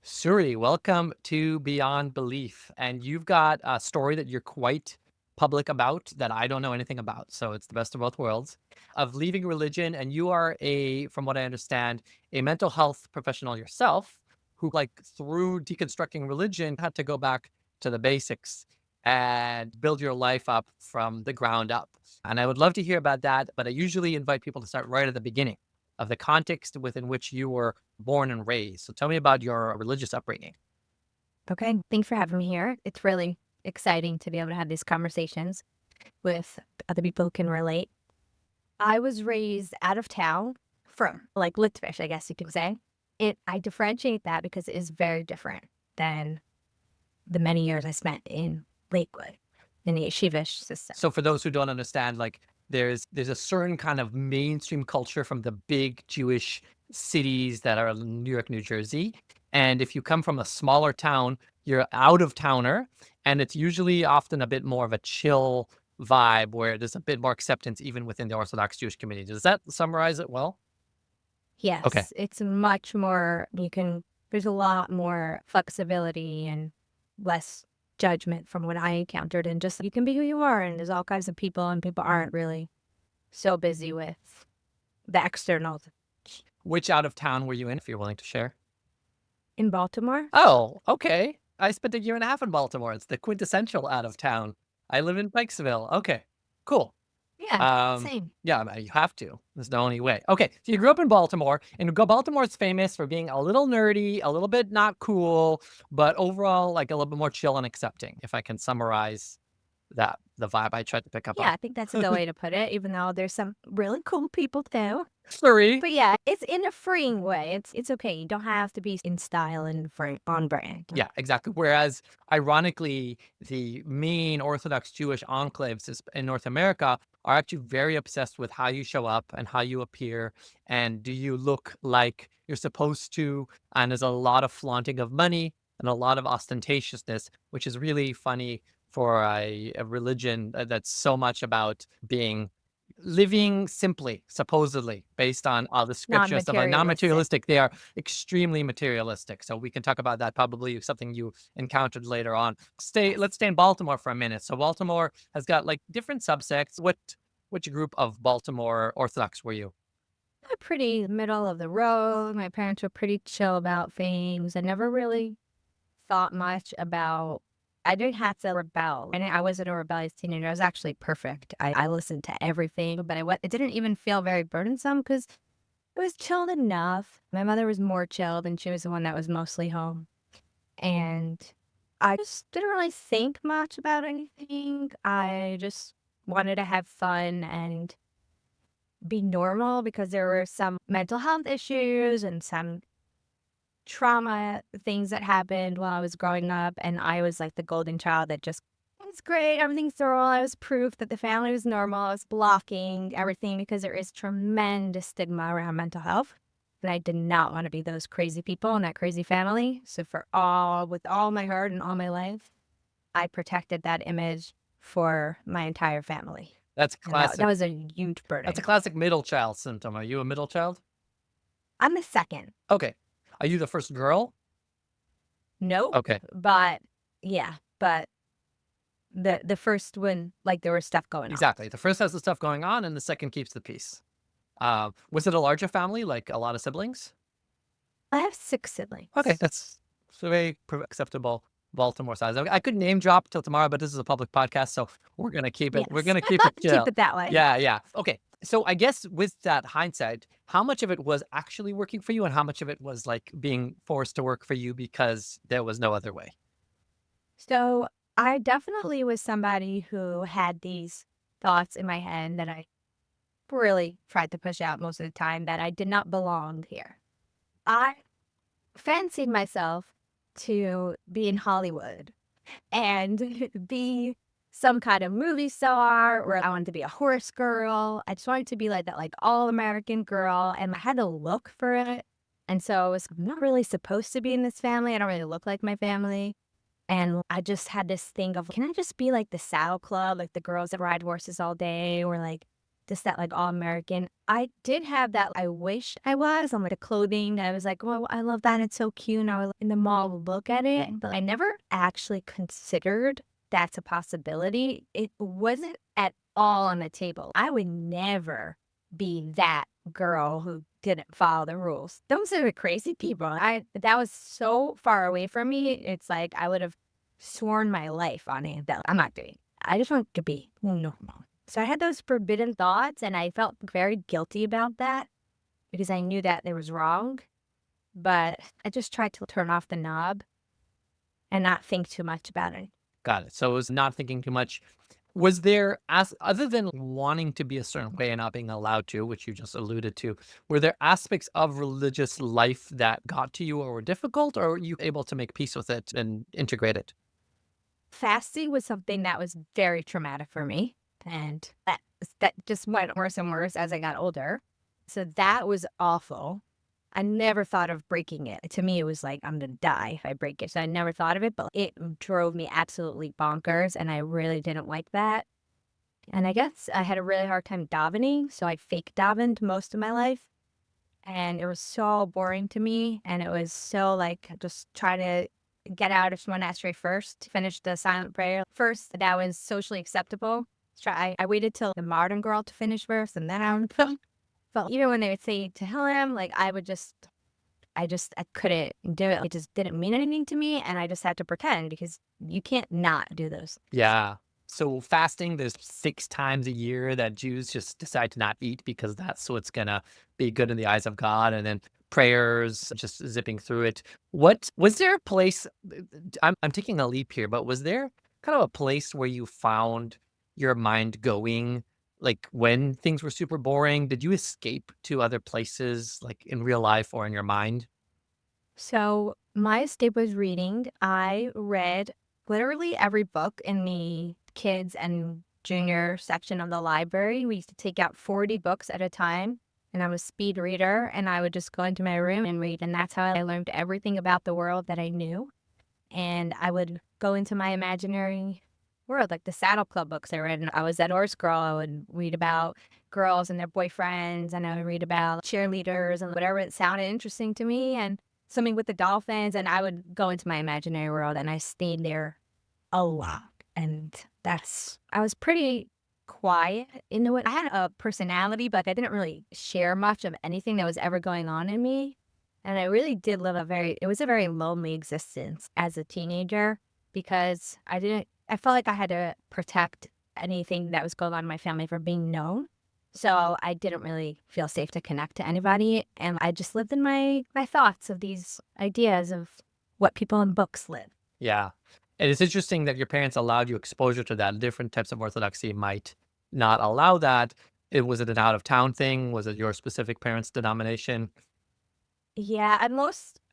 Suri, welcome to Beyond Belief. And you've got a story that you're quite public about that I don't know anything about. So it's the best of both worlds of leaving religion. And you are from what I understand, a mental health professional yourself who, like, through deconstructing religion, had to go back to the basics and build your life up from the ground up. And I would love to hear about that. But I usually invite people to start right at the beginning of the context within which you were born and raised. So tell me about your religious upbringing. Okay, thanks for having me here. It's really exciting to be able to have these conversations with other people who can relate. I was raised out of town from like Litvish, I guess you could say. I differentiate that because it is very different than the many years I spent in Lakewood in the yeshivish system. So for those who don't understand, like, there's a certain kind of mainstream culture from the big Jewish cities that are New York, New Jersey. And if you come from a smaller town, you're out of towner, and it's usually often a bit more of a chill vibe where there's a bit more acceptance even within the Orthodox Jewish community. Does that summarize it well? Okay. Yes, it's much more, there's a lot more flexibility and less judgment from what I encountered. And just you can be who you are. And there's all kinds of people, and people aren't really so busy with the externals. Which out of town were you in, if you're willing to share? In Baltimore? Oh, okay. I spent a year and a half in Baltimore. It's the quintessential out of town. I live in Pikesville. Okay, cool. Yeah, Um, same. yeah, I mean, you have to. There's the only way. Okay, so you grew up in Baltimore, and Baltimore is famous for being a little nerdy, a little bit not cool, but overall, like, a little bit more chill and accepting, if I can summarize the vibe I tried to pick up Yeah, on. I think that's a good way to put it, even though there's some really cool people too. Sorry. But yeah, it's in a freeing way. It's okay. You don't have to be in style and on brand. Yeah, exactly. Whereas, ironically, the main Orthodox Jewish enclaves in North America are actually very obsessed with how you show up and how you appear, and do you look like you're supposed to. And there's a lot of flaunting of money and a lot of ostentatiousness, which is really funny for a religion that's so much about being living simply, supposedly, based on all the scripture and stuff like Non-materialistic. non-materialistic. They are extremely materialistic. So we can talk about that, probably something you encountered later on. Let's Yes. stay in Baltimore for a minute. So Baltimore has got, like, different subsects. Which group of Baltimore Orthodox were you? Pretty middle of the road. My parents were pretty chill about things. I never really thought much about I didn't have to rebel. And I wasn't a rebellious teenager. I was actually perfect. I listened to everything, but it didn't even feel very burdensome because it was chilled enough. My mother was more chilled, and she was the one that was mostly home. And I just didn't really think much about anything. I just wanted to have fun and be normal because there were some mental health issues and some trauma things that happened while I was growing up. And I was like the golden child that just, it's great, everything's normal. I was proof that the family was normal. I was blocking everything because there is tremendous stigma around mental health. And I did not want to be those crazy people in that crazy family. So with all my heart and all my life, I protected that image for my entire family. That's And that classic. was a huge That's a burden. classic middle child symptom. Are you a middle child? I'm the second. Okay. Are you the first girl? Nope. Okay. But yeah, but the first one, like there was stuff going on. Exactly. The first has the stuff going on, and the second keeps the peace. Was it a larger family, like a lot of siblings? I have 6 Okay, siblings. that's very acceptable Baltimore size. I could name drop till tomorrow, but this is a public podcast, so we're gonna keep it. We're Yes. gonna keep it Keep chill. it that way. Yeah, yeah. Okay. So I guess with that hindsight, how much of it was actually working for you, and how much of it was like being forced to work for you because there was no other way? So I definitely was somebody who had these thoughts in my head that I really tried to push out most of the time that I did not belong here. I fancied myself to be in Hollywood and be some kind of movie star, or I wanted to be a horse girl. I just wanted to be like that, like all American girl, and I had to look for it. And so I was not really supposed to be in this family. I don't really look like my family. And I just had this thing of, can I just be like the Saddle Club, like the girls that ride horses all day, or like just that like all American. I did have that. I wish I was on like the clothing. I was like, well, I love that. It's so cute. And I would in the mall look at it, but I never actually considered that's a possibility. It wasn't at all on the table. I would never be that girl who didn't follow the rules. Those are the crazy people. I that was so far away from me. It's like I would have sworn my life on it that I'm not doing. I just want to be normal. So I had those forbidden thoughts and I felt very guilty about that because I knew that it was wrong. But I just tried to turn off the knob and not think too much about it. Got it. So it was not thinking too much. Was there, as other than wanting to be a certain way and not being allowed to, which you just alluded to, were there aspects of religious life that got to you or were difficult, or were you able to make peace with it and integrate it? Fasting was something that was very traumatic for me. And that just went worse and worse as I got older. So that was awful. I never thought of breaking it. To me, it was like, I'm going to die if I break it. So I never thought of it, but it drove me absolutely bonkers. And I really didn't like that. And I guess I had a really hard time davening. So I fake davened most of my life. And it was so boring to me. And it was so like just try to get out of monastery first, finish the silent prayer first. That was socially acceptable. I waited till the modern girl to finish first and then I would but even when they would say to him, like I couldn't do it. It just didn't mean anything to me. And I just had to pretend because you can't not do those. Yeah. So fasting, there's 6 times a year that Jews just decide to not eat because that's what's gonna be good in the eyes of God, and then prayers, just zipping through it. What was there a place? I'm taking a leap here, but was there kind of a place where you found your mind going, like when things were super boring? Did you escape to other places, like in real life or in your mind? So my escape was reading. I read literally every book in the kids and junior section of the library. We used to take out 40 books at a time. And I'm a speed reader, and I would just go into my room and read. And that's how I learned everything about the world that I knew. And I would go into my imaginary world, like the Saddle Club books I read. And I was that horse girl. I would read about girls and their boyfriends, and I would read about cheerleaders and whatever it sounded interesting to me, and swimming with the dolphins. And I would go into my imaginary world, and I stayed there a lot. And I was pretty quiet in the way. I had a personality, but I didn't really share much of anything that was ever going on in me. And I really did live it was a very lonely existence as a teenager because I felt like I had to protect anything that was going on in my family from being known. So I didn't really feel safe to connect to anybody. And I just lived in my thoughts of these ideas of what people in books live. Yeah. And it's interesting that your parents allowed you exposure to that. Different types of orthodoxy might not allow that. Was it an out of town thing? Was it your specific parents' denomination? Yeah,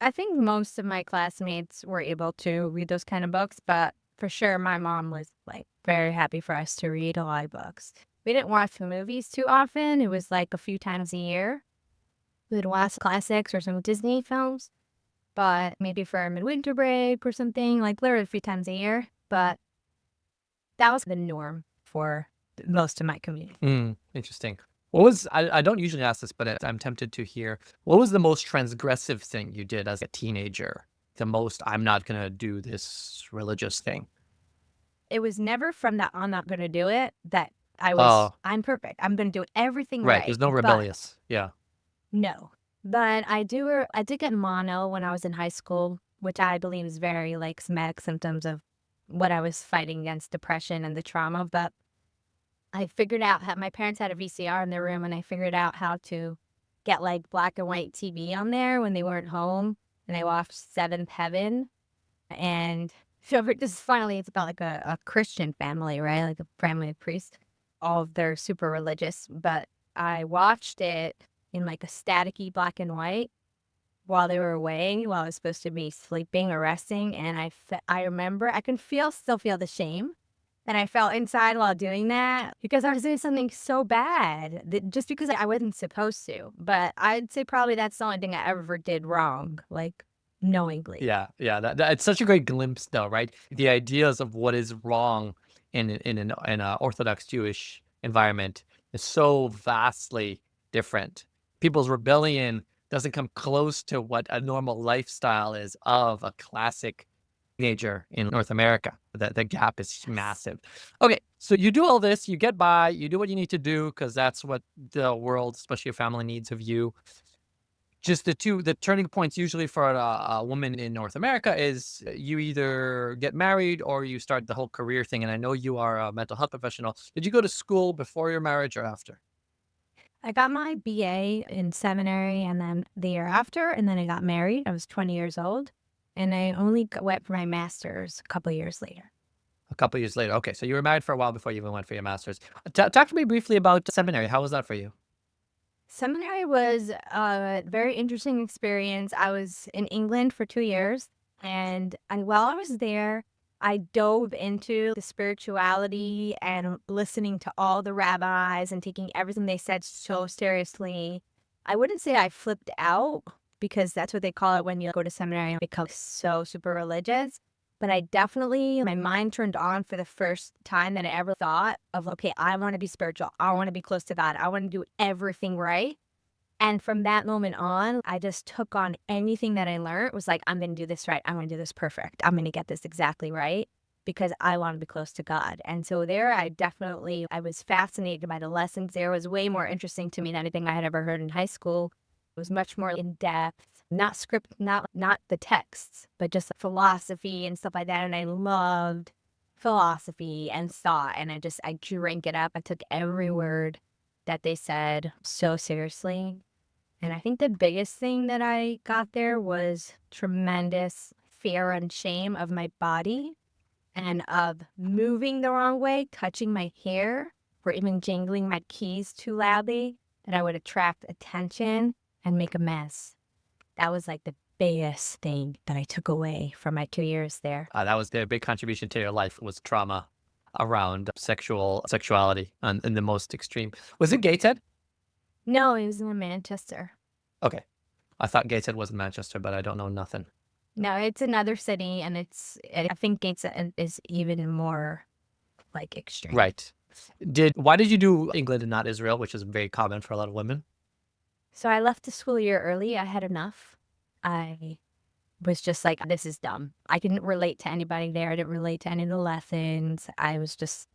I think most of my classmates were able to read those kind of books, but for sure my mom was like very happy for us to read a lot of books. We didn't watch the movies too often. It was like a few times a year. We'd watch classics or some Disney films, but maybe for a midwinter break or something, like literally a few times a year. But that was the norm for most of my community. Interesting. What was I don't usually ask this, but I'm tempted to hear. What was the most transgressive thing you did as a teenager? The most I'm not gonna do this religious thing. It was never from that I'm not going to do it that Oh, I'm perfect. I'm going to do everything right. right. There's no But rebellious. Yeah. no. But I did get mono when I was in high school, which I believe is very like somatic symptoms of what I was fighting against depression and the trauma. But I figured out how my parents had a VCR in their room and I figured out how to get like black and white TV on there when they weren't home. And I watched Seventh Heaven. And so just finally, it's about like a Christian family, right? Like a family of priests. All of they're super religious, but I watched it in like a staticky black and white while they were away, while I was supposed to be sleeping or resting. And I remember I can still feel the shame that I felt inside while doing that because I was doing something so bad that just because I wasn't supposed to. But I'd say probably that's the only thing I ever did wrong, like knowingly. Yeah, yeah, that it's such a great glimpse though, right? The ideas of what is wrong in a Orthodox Jewish environment is so vastly different. People's rebellion doesn't come close to what a normal lifestyle is of a classic teenager in North America. The gap is Yes. massive. Okay, so you do all this, you get by, you do what you need to do because that's what the world, especially your family, needs of you. Just the turning points usually for a woman in North America is you either get married or you start the whole career thing. And I know you are a mental health professional. Did you go to school before your marriage or after? I got my BA in seminary and then the year after, and then I got married. I was 20 years old, and I only went for my master's a couple years later. A couple years later. Okay, so you were married for a while before you even went for your master's. Talk to me briefly about seminary. How was that for you? Seminary was a very interesting experience. I was in England for 2 years, and while I was there, I dove into the spirituality and listening to all the rabbis and taking everything they said so seriously. I wouldn't say I flipped out because that's what they call it when you go to seminary and become so super religious. But I definitely, my mind turned on for the first time that I ever thought of, okay, I want to be spiritual. I want to be close to God. I want to do everything right. And from that moment on, I just took on anything that I learned, was like, I'm going to do this right. I'm going to do this perfect. I'm going to get this exactly right because I want to be close to God. And so there, I was fascinated by the lessons. There was way more interesting to me than anything I had ever heard in high school. It was much more in depth, not script, not the texts, but just philosophy and stuff like that. And I loved philosophy and thought. And I drank it up. I took every word that they said so seriously. And I think the biggest thing that I got there was tremendous fear and shame of my body and of moving the wrong way, touching my hair, or even jingling my keys too loudly, that I would attract attention and make a mess. That was like the biggest thing that I took away from my 2 years there. That was the big contribution to your life was trauma around sexuality and in the most extreme. Was it Gateshead? No, it was in Manchester. Okay. I thought Gateshead was in Manchester, but I don't know nothing. No, it's another city, and I think Gates is even more like extreme. Right. Why did you do England and not Israel, which is very common for a lot of women? So I left the school year early. I had enough. I was just like, this is dumb. I didn't relate to anybody there. I didn't relate to any of the lessons. I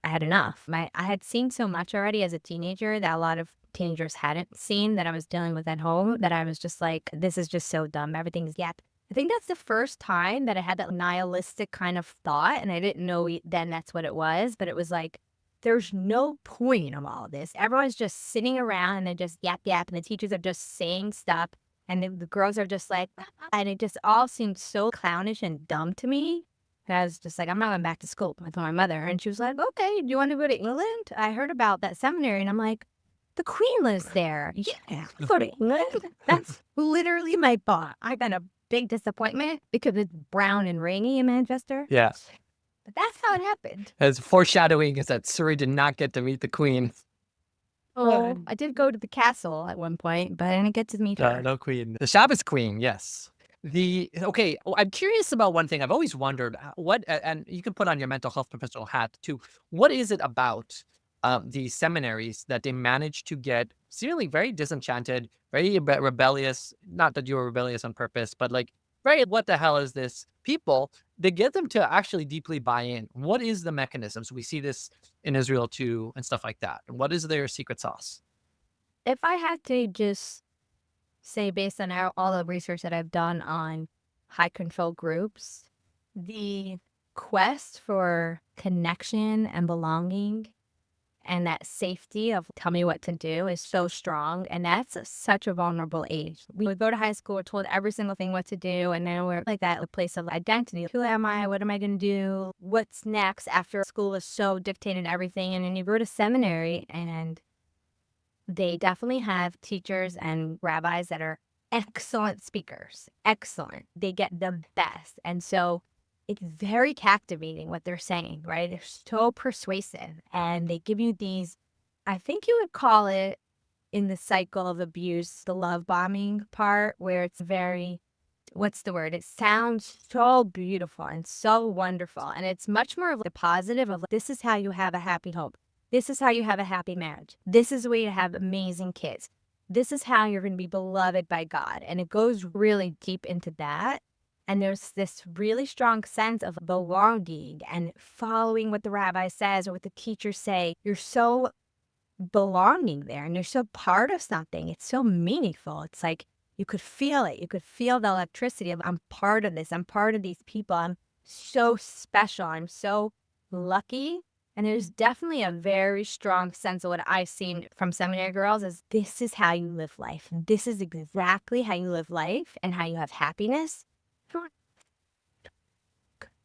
had enough. I had seen so much already as a teenager that a lot of teenagers hadn't seen that I was dealing with at home that I was just like, this is just so dumb. Everything's yep. I think that's the first time that I had that nihilistic kind of thought. And I didn't know then that's what it was, but it was like, there's no point of all this. Everyone's just sitting around and they're just yap yap, and the teachers are just saying stuff, and the girls are just like, and it just all seemed so clownish and dumb to me. And I was just like, I'm not going back to school. I told my mother, and she was like, okay, do you want to go to England? I heard about that seminary, and I'm like, the Queen lives there. Yeah, I'll go to England. That's literally my thought. I got a big disappointment because it's brown and rainy in Manchester. Yeah. But that's how it happened. As foreshadowing is that Suri did not get to meet the queen. Oh, I did go to the castle at one point, but I didn't get to meet her. No queen. The Shabbos queen, yes. I'm curious about one thing. I've always wondered and you can put on your mental health professional hat too. What is it about these seminaries that they manage to get seemingly very disenchanted, very rebellious? Not that you were rebellious on purpose, but like, very, what the hell is this? People, they get them to actually deeply buy in. What is the mechanisms? We see this in Israel too and stuff like that. What is their secret sauce? If I had to just say, based on all the research that I've done on high control groups, the quest for connection and belonging and that safety of tell me what to do is so strong. And that's such a vulnerable age. We would go to high school, we're told every single thing what to do. And then we're like that place of identity. Who am I? What am I going to do? What's next after school is so dictated everything. And then you go to seminary, and they definitely have teachers and rabbis that are excellent speakers. Excellent. They get the best. And so it's very captivating what they're saying, right? They're so persuasive, and they give you these, I think you would call it in the cycle of abuse, the love bombing part, where it's very, what's the word? It sounds so beautiful and so wonderful. And it's much more of the positive of this is how you have a happy home. This is how you have a happy marriage. This is the way to have amazing kids. This is how you're going to be beloved by God. And it goes really deep into that. And there's this really strong sense of belonging and following what the rabbi says or what the teachers say. You're so belonging there and you're so part of something. It's so meaningful. It's like you could feel it. You could feel the electricity of, I'm part of this. I'm part of these people. I'm so special. I'm so lucky. And there's definitely a very strong sense of what I've seen from seminary girls is this is how you live life. This is exactly how you live life and how you have happiness.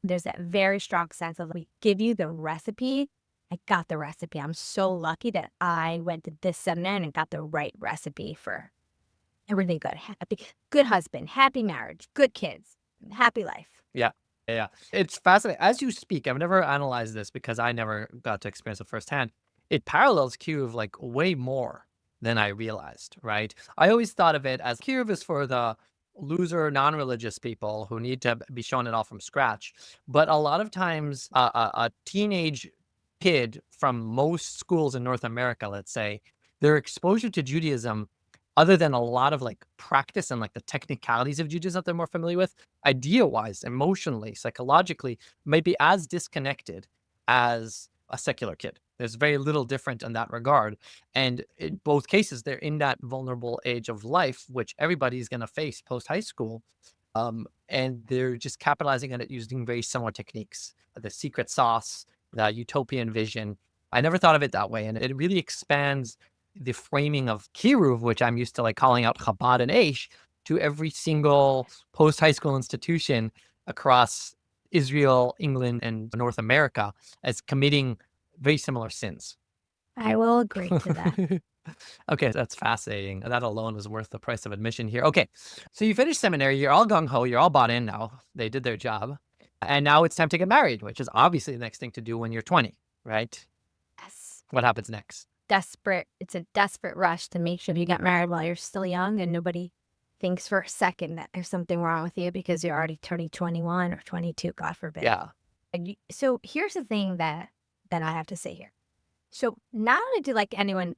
There's that very strong sense of we give you the recipe. I got the recipe. I'm so lucky that I went to this seminar and got the right recipe for everything good. Happy, good husband, happy marriage, good kids, happy life. Yeah. Yeah. It's fascinating. As you speak, I've never analyzed this because I never got to experience it firsthand. It parallels Cuve like way more than I realized, right? I always thought of it as Cuve is for the loser, non-religious people who need to be shown it all from scratch. But a lot of times, a teenage kid from most schools in North America, let's say, their exposure to Judaism, other than a lot of like practice and like the technicalities of Judaism that they're more familiar with, idea-wise, emotionally, psychologically, might be as disconnected as a secular kid. There's very little different in that regard. And in both cases, they're in that vulnerable age of life, which everybody's going to face post high school. And they're just capitalizing on it using very similar techniques. The secret sauce, the utopian vision. I never thought of it that way. And it really expands the framing of Kiruv, which I'm used to like calling out Chabad and Aish, to every single post high school institution across Israel, England, and North America as committing very similar sins. I will agree to that. Okay, that's fascinating. That alone was worth the price of admission here. Okay, so you finished seminary, you're all gung ho, you're all bought in now. They did their job. And now it's time to get married, which is obviously the next thing to do when you're 20, right? Yes. What happens next? Desperate. It's a desperate rush to make sure you get married while you're still young and nobody thinks for a second that there's something wrong with you because you're already turning 21 or 22, God forbid. Yeah. So here's the thing that I have to say here. So not only did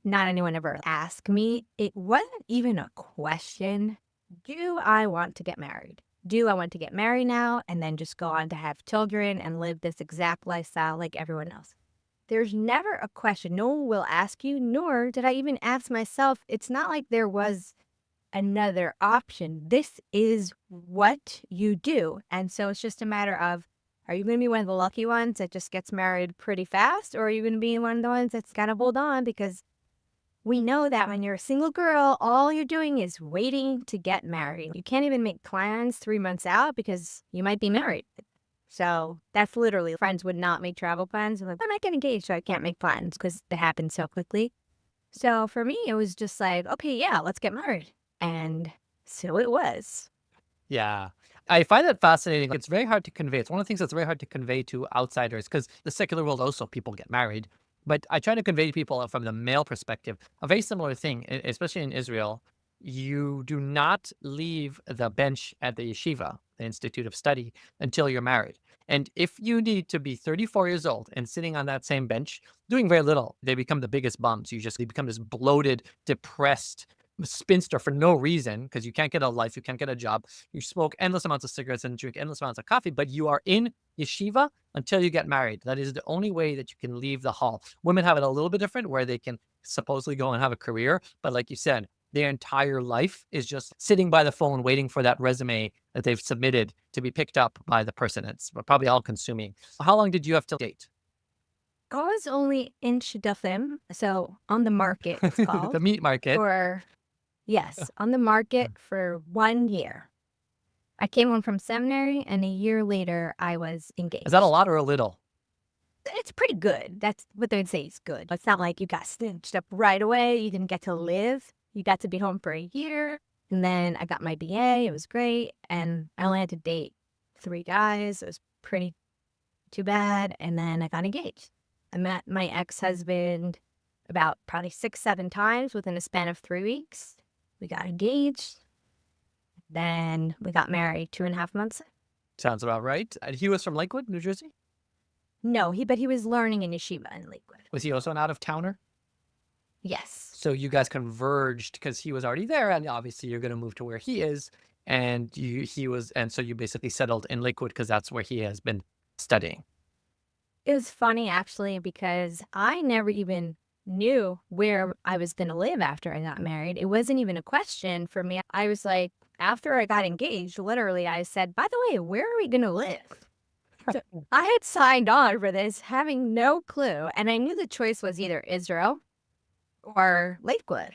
not anyone ever ask me, it wasn't even a question. Do I want to get married? Do I want to get married now and then just go on to have children and live this exact lifestyle like everyone else? There's never a question. No one will ask you, nor did I even ask myself. It's not like there was another option. This is what you do. And so it's just a matter of, are you going to be one of the lucky ones that just gets married pretty fast? Or are you going to be one of the ones that's got to hold on? Because we know that when you're a single girl, all you're doing is waiting to get married. You can't even make plans 3 months out because you might be married. So that's literally, friends would not make travel plans. Like, I might get engaged, so I can't make plans because it happens so quickly. So for me, it was just like, okay, yeah, let's get married. And so it was. Yeah. I find that fascinating. It's very hard to convey. It's one of the things that's very hard to convey to outsiders because the secular world also people get married. But I try to convey to people from the male perspective a very similar thing, especially in Israel. You do not leave the bench at the yeshiva, the Institute of Study, until you're married. And if you need to be 34 years old and sitting on that same bench, doing very little, they become the biggest bums. You become this bloated, depressed spinster for no reason because you can't get a life, you can't get a job. You smoke endless amounts of cigarettes and drink endless amounts of coffee, but you are in yeshiva until you get married. That is the only way that you can leave the hall. Women have it a little bit different where they can supposedly go and have a career. But like you said, their entire life is just sitting by the phone waiting for that resume that they've submitted to be picked up by the person. It's probably all consuming. How long did you have to date? I was only in Shidduchim, so on the market, it's The called, meat market. for, yes, on the market for 1 year. I came home from seminary, and a year later, I was Is that a engaged. lot or a little? It's pretty good. That's what they'd say is good. It's not like you got snitched up right away. You didn't get to live. You got to be home for a year. And then I got my BA. It was great. And I only had to date 3 guys. It was pretty too bad. And then I got engaged. I met my ex-husband about probably 6, 7 times within a span of 3 weeks. We got engaged. Then we got married 2.5 months. Sounds about right. And he was from Lakewood, New Jersey? No, but he was learning in yeshiva in Lakewood. Was he also an out-of-towner? Yes. So you guys converged because he was already there, and obviously you're gonna move to where he is, and so you basically settled in Lakewood because that's where he has been studying. It was funny actually because I never even knew where I was going to live after I got married. It wasn't even a question for me. I was like, after I got engaged, literally, I said, by the way, where are we going to live? So I had signed on for this having no clue. And I knew the choice was either Israel or Lakewood,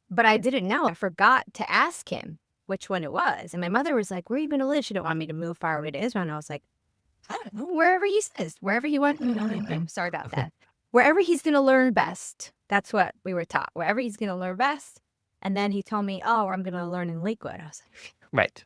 but I didn't know. I forgot to ask him which one it was. And my mother was like, where are you going to live? She didn't want me to move far away to Israel. And I was like, I don't know, wherever he says, wherever he wants. I'm sorry about that. Wherever he's going to learn best. That's what we were taught. Wherever he's going to learn best. And then he told me, oh, I'm going to learn in Lakewood. I was Right.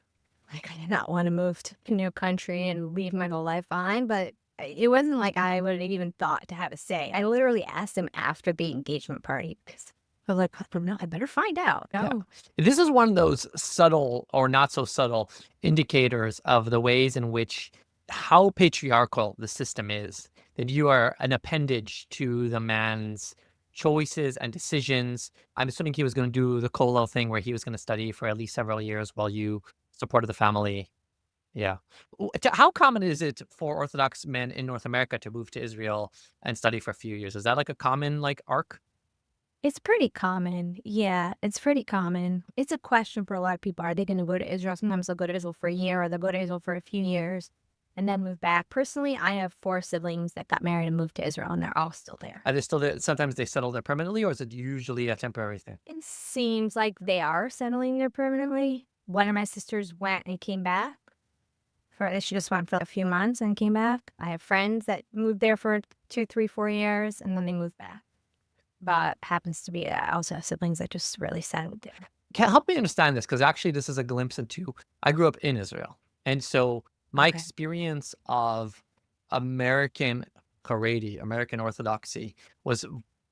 like, I did not want to move to a new country and leave my whole life behind. But it wasn't like I would have even thought to have a say. I literally asked him after the engagement party because I was like, I don't know, I better find out. Yeah. No. This is one of those subtle or not so subtle indicators of the ways in which how patriarchal the system is, that you are an appendage to the man's choices and decisions. I'm assuming he was going to do the Kollel thing where he was going to study for at least several years while you supported the family. Yeah. How common is it for Orthodox men in North America to move to Israel and study for a few years? Is that like a common like arc? It's pretty common. Yeah, it's pretty common. It's a question for a lot of people. Are they going to go to Israel? Sometimes they'll go to Israel for a year or they'll go to Israel for a few years and then move back. Personally, I have 4 siblings that got married and moved to Israel and they're all still there. Are they still there? Sometimes they settle there permanently, or is it usually a temporary thing? It seems like they are settling there permanently. One of my sisters went and came back. She just went for a few months and came back. I have friends that moved there for 2, 3, 4 years and then they moved back. But happens to be I also have siblings that just really settled there. Can help me understand this because actually this is a glimpse into. I grew up in Israel, and so my Okay. experience of American Haredi, American Orthodoxy, was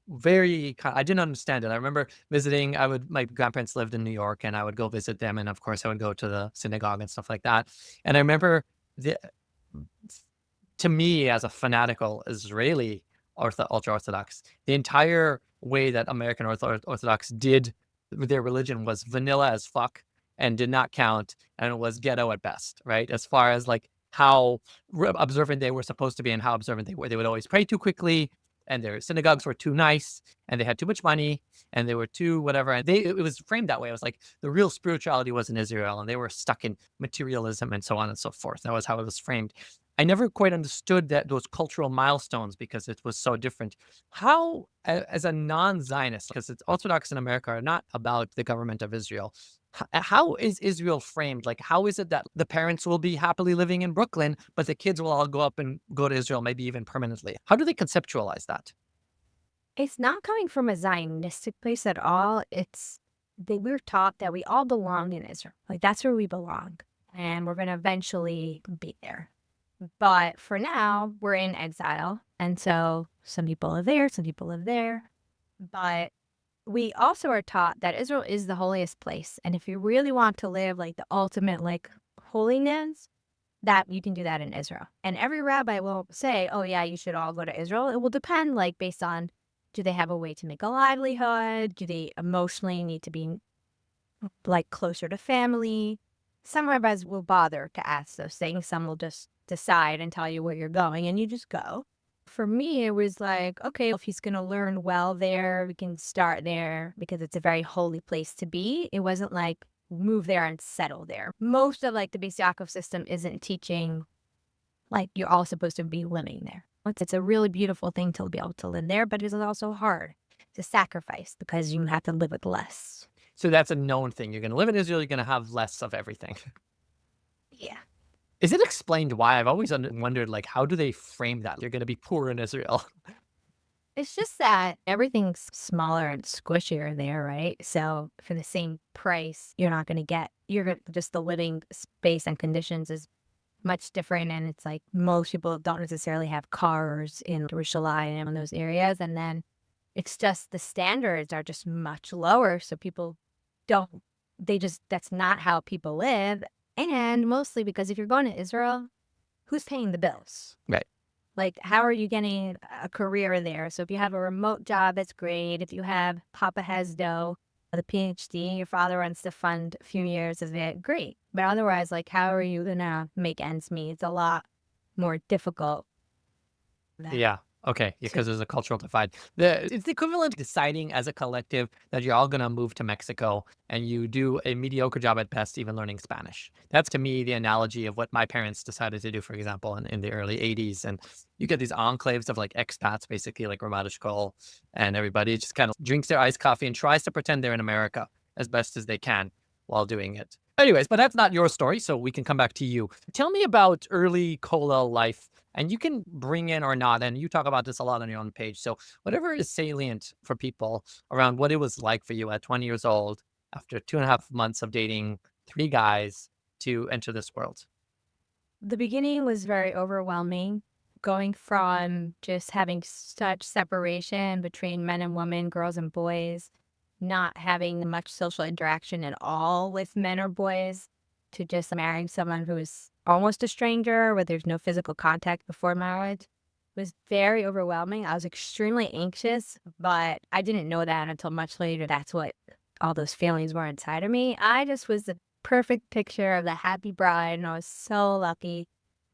very. I didn't understand it. I remember visiting. My grandparents lived in New York, and I would go visit them, and of course I would go to the synagogue and stuff like that. And I remember the to me, as a fanatical Israeli ultra Orthodox, the entire way that American Orthodox did their religion was vanilla as fuck and did not count, and it was ghetto at best, right? As far as like how observant they were supposed to be and how observant they were. They would always pray too quickly, and their synagogues were too nice, and they had too much money, and they were too whatever. And it was framed that way. It was like the real spirituality was in Israel, and they were stuck in materialism and so on and so forth. That was how it was framed. I never quite understood that those cultural milestones because it was so different. How, as a non-Zionist, because it's Orthodox in America are not about the government of Israel. How is Israel framed? Like, how is it that the parents will be happily living in Brooklyn, but the kids will all go up and go to Israel, maybe even permanently? How do they conceptualize that? It's not coming from a Zionistic place at all. We're taught that we all belong in Israel. Like that's where we belong. And we're gonna eventually be there. But for now, we're in exile. And so some people live there, some people live there. But we also are taught that Israel is the holiest place. And if you really want to live like the ultimate like holiness, that you can do that in Israel. And every rabbi will say, oh yeah, you should all go to Israel. It will depend like based on do they have a way to make a livelihood? Do they emotionally need to be like closer to family? Some rabbis will bother to ask those things. Some will just decide and tell you where you're going and you just go. For me, it was like, okay, if he's going to learn well there, we can start there because it's a very holy place to be. It wasn't like move there and settle there. Most of like the Beis Yaakov system isn't teaching like you're all supposed to be living there. It's a really beautiful thing to be able to live there, but it's also hard to sacrifice because you have to live with less. So that's a known thing. You're going to live in Israel. You're going to have less of everything. Yeah. Is it explained why? I've always wondered, like, how do they frame that? You're going to be poor in Israel. It's just that everything's smaller and squishier there, right? So for the same price, just the living space and conditions is much different. And it's like most people don't necessarily have cars in Jerusalem and those areas. And then it's just the standards are just much lower. So people that's not how people live. And mostly because if you're going to Israel, who's paying the bills? Right. Like, how are you getting a career there? So if you have a remote job, that's great. If you have Papa has dough, the PhD, your father wants to fund a few years of it, great. But otherwise, like, how are you gonna make ends meet? It's a lot more difficult than Yeah. Okay. Yeah, to because there's a cultural divide. It's the equivalent of deciding as a collective that you're all going to move to Mexico and you do a mediocre job at best, even learning Spanish. That's to me the analogy of what my parents decided to do, for example, in the early 80s. And you get these enclaves of like expats, basically like Ramada Shkol, and everybody just kind of drinks their iced coffee and tries to pretend they're in America as best as they can while doing it. Anyways, but that's not your story, so we can come back to you. Tell me about early Kollel life, and you can bring in or not, and you talk about this a lot on your own page. So whatever is salient for people around what it was like for you at 20 years old, after 2.5 months of dating 3 guys to enter this world. the beginning was very overwhelming, going from just having such separation between men and women, girls and boys, not having much social interaction at all with men or boys, to just marrying someone who is almost a stranger, where there's no physical contact before marriage, was very overwhelming. I was extremely anxious, but I didn't know that until much later. That's what all those feelings were inside of me. I just was the perfect picture of the happy bride, and I was so lucky.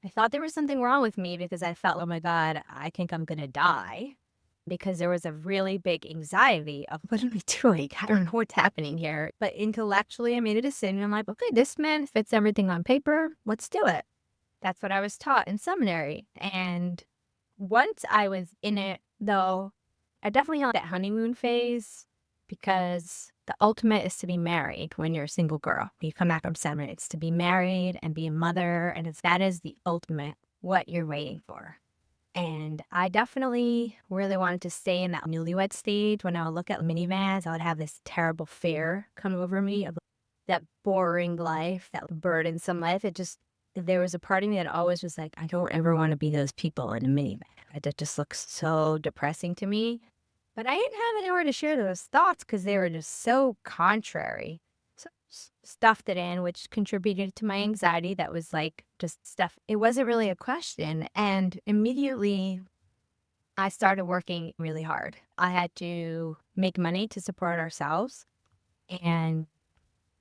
I thought there was something wrong with me because I felt, oh my God, I think I'm going to die, because there was a really big anxiety of what am I doing? I don't know what's happening here. But intellectually, I made a decision. I'm like, okay, this man fits everything on paper. Let's do it. That's what I was taught in seminary. And once I was in it, though, I definitely had that honeymoon phase, because the ultimate is to be married when you're a single girl. You come back from seminary, it's to be married and be a mother. And that is the ultimate, what you're waiting for. And I definitely really wanted to stay in that newlywed stage. When I would look at minivans, I would have this terrible fear come over me of that boring life, that burdensome life. There was a part of me that always was like, I don't ever want to be those people in a minivan. That just looks so depressing to me. But I didn't have anywhere to share those thoughts because they were just so contrary. So stuffed it in, which contributed to my anxiety. That was like just stuff. It wasn't really a question. And immediately I started working really hard. I had to make money to support ourselves. And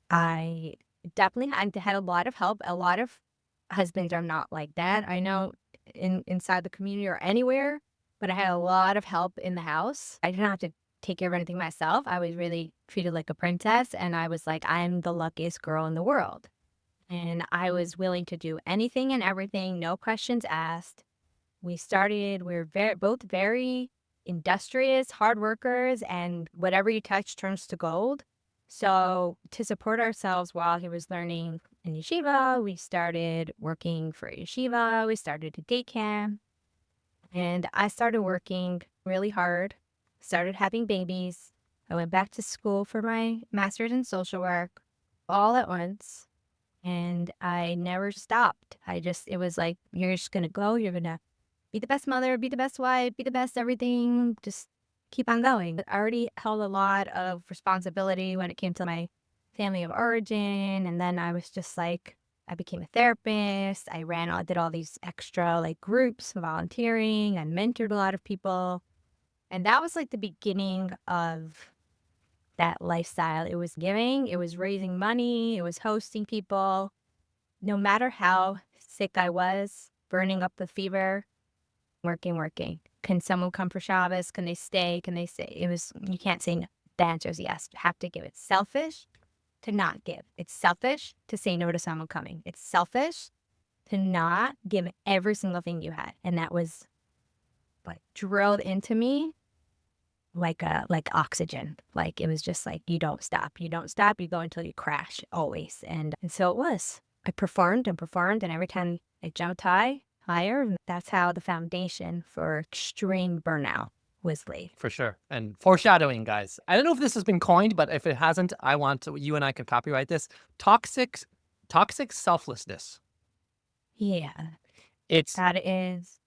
I definitely had a lot of help. A lot of husbands are not like that. I know inside the community or anywhere, but I had a lot of help in the house. I didn't have to take care of anything myself. I was really treated like a princess, and I was like, I'm the luckiest girl in the world. And I was willing to do anything and everything, no questions asked. We were both very industrious, hard workers, and whatever you touch turns to gold. So to support ourselves while he was learning in yeshiva, we started working for yeshiva. We started a day camp, and I started working really hard, started having babies. I went back to school for my master's in social work all at once, and I never stopped. It was like, you're just going to go, you're going to be the best mother, be the best wife, be the best everything. Just keep on going. I already held a lot of responsibility when it came to my family of origin. And then I was just like, I became a therapist. Did all these extra like groups, volunteering. I mentored a lot of people. And that was like the beginning of that lifestyle. It was giving, it was raising money, it was hosting people. No matter how sick I was, burning up the fever, working, working. Can someone come for Shabbos? Can they stay? Can they stay? You can't say no. The answer is yes. You have to give. It's selfish to not give. It's selfish to say no to someone coming. It's selfish to not give every single thing you had. And that was like drilled into me like oxygen. Like it was just like, you don't stop. You don't stop. You go until you crash always. And so it was. I performed and performed, and every time I jumped higher, and that's how the foundation for extreme burnout was laid. For sure. And foreshadowing, guys. I don't know if this has been coined, but if it hasn't, I want to, you and I could copyright this. Toxic, toxic selflessness. Yeah, It's that is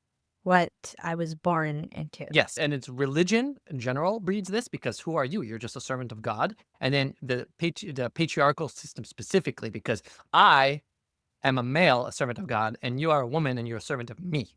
what I was born into. yes, and it's religion in general breeds this because who are you? You're just a servant of God. And then the patriarchal system specifically because I am a male, a servant of God, and you are a woman and you're a servant of me.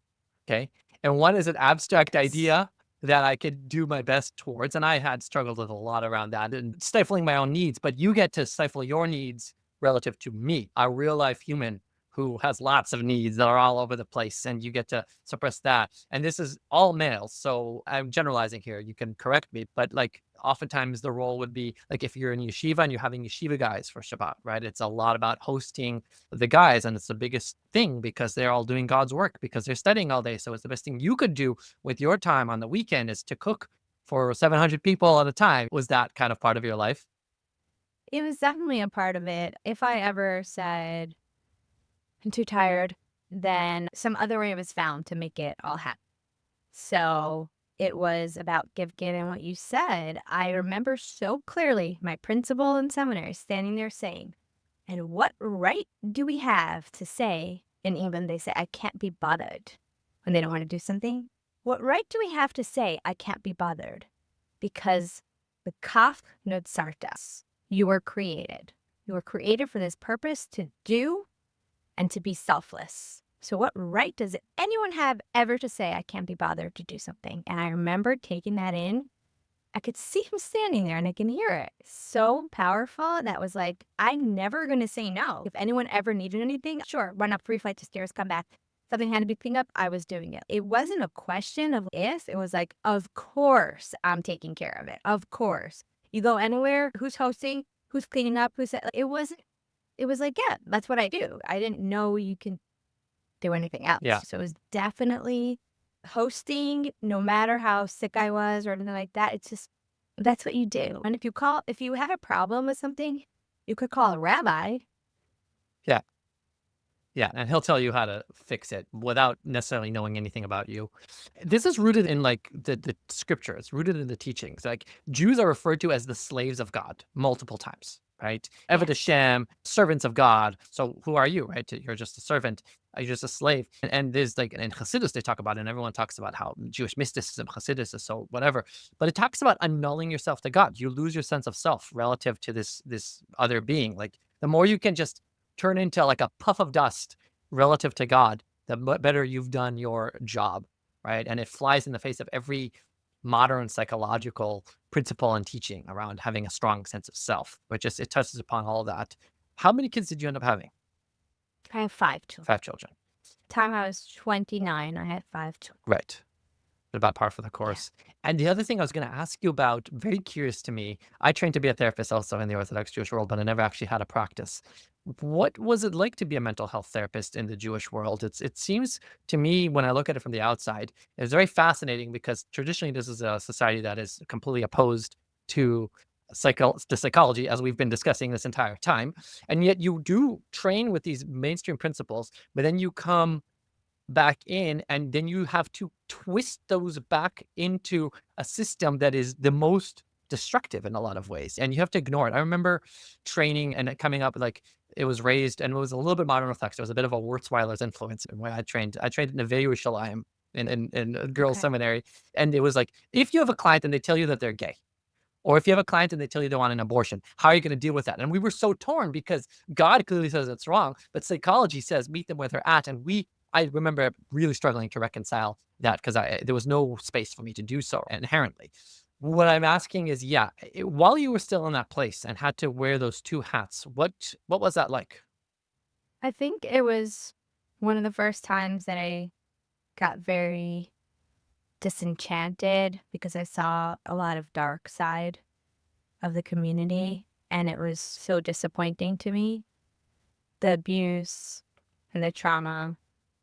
Okay. And one is an abstract idea that I could do my best towards, and I had struggled with a lot around that and stifling my own needs, but you get to stifle your needs relative to me, a real life human who has lots of needs that are all over the place, and you get to suppress that. And this is all males, so I'm generalizing here. You can correct me, but like oftentimes the role would be like if you're in yeshiva and you're having yeshiva guys for Shabbat, right? It's a lot about hosting the guys, and it's the biggest thing because they're all doing God's work because they're studying all day. So it's the best thing you could do with your time on the weekend is to cook for 700 people at a time. Was that kind of part of your life? It was definitely a part of it. If I ever said, I'm too tired, then some other way was found to make it all happen. So it was about giving what you said. I remember so clearly my principal in seminary standing there saying, and what right do we have to say, in England, they say, I can't be bothered when they don't want to do something? What right do we have to say, I can't be bothered? Because the kaf notsartas, you were created. You were created for this purpose to do and to be selfless. So what right does anyone have ever to say, I can't be bothered to do something? And I remember taking that in. I could see him standing there and I can hear it. So powerful. That was like, I'm never going to say no. If anyone ever needed anything, sure, run up 3 flights of stairs, come back. Something had to be cleaned up, I was doing it. It wasn't a question of if, it was like, of course I'm taking care of it. Of course. You go anywhere, who's hosting, who's cleaning up, it wasn't, it was like, yeah, that's what I do. I didn't know you can do anything else. Yeah. So it was definitely hosting, no matter how sick I was or anything like that. It's just, that's what you do. And if you had a problem with something, you could call a rabbi. Yeah. Yeah, and he'll tell you how to fix it without necessarily knowing anything about you. This is rooted in like the scripture. It's rooted in the teachings. Like Jews are referred to as the slaves of God multiple times, right? Eved Yes. Hashem, servants of God. So who are you, right? You're just a servant. You're just a slave. And there's like in Hasidus they talk about it, and everyone talks about how Jewish mysticism, Hasidus is so whatever. But it talks about annulling yourself to God. You lose your sense of self relative to this other being. Like the more you can just turn into like a puff of dust relative to God, the better you've done your job, right? And it flies in the face of every modern psychological principle and teaching around having a strong sense of self, which is it touches upon all of that. How many kids did you end up having? I have 5 children. 5 children. Time I was 29, I had 5 children. Right. About par for the Yeah. course. And the other thing I was going to ask you about, very curious to me, I trained to be a therapist also in the Orthodox Jewish world, but I never actually had a practice. What was it like to be a mental health therapist in the Jewish world? It seems to me when I look at it from the outside, it's very fascinating because traditionally this is a society that is completely opposed to psychology, as we've been discussing this entire time. And yet you do train with these mainstream principles, but then you come back in, and then you have to twist those back into a system that is the most destructive in a lot of ways, and you have to ignore it. I remember training and it coming up like it was raised, and it was a little bit modern Orthodox. There was a bit of a Wurzweiler's influence in where I trained. I trained in a Neve Yerushalayim in a girls' Okay. seminary, and it was like if you have a client and they tell you that they're gay, or if you have a client and they tell you they want an abortion, how are you going to deal with that? And we were so torn because God clearly says it's wrong, but psychology says meet them where they're at. And I remember really struggling to reconcile that because there was no space for me to do so inherently. What I'm asking is, yeah, while you were still in that place and had to wear those two hats, what was that like? I think it was one of the first times that I got very disenchanted because I saw a lot of dark side of the community, and it was so disappointing to me. The abuse and the trauma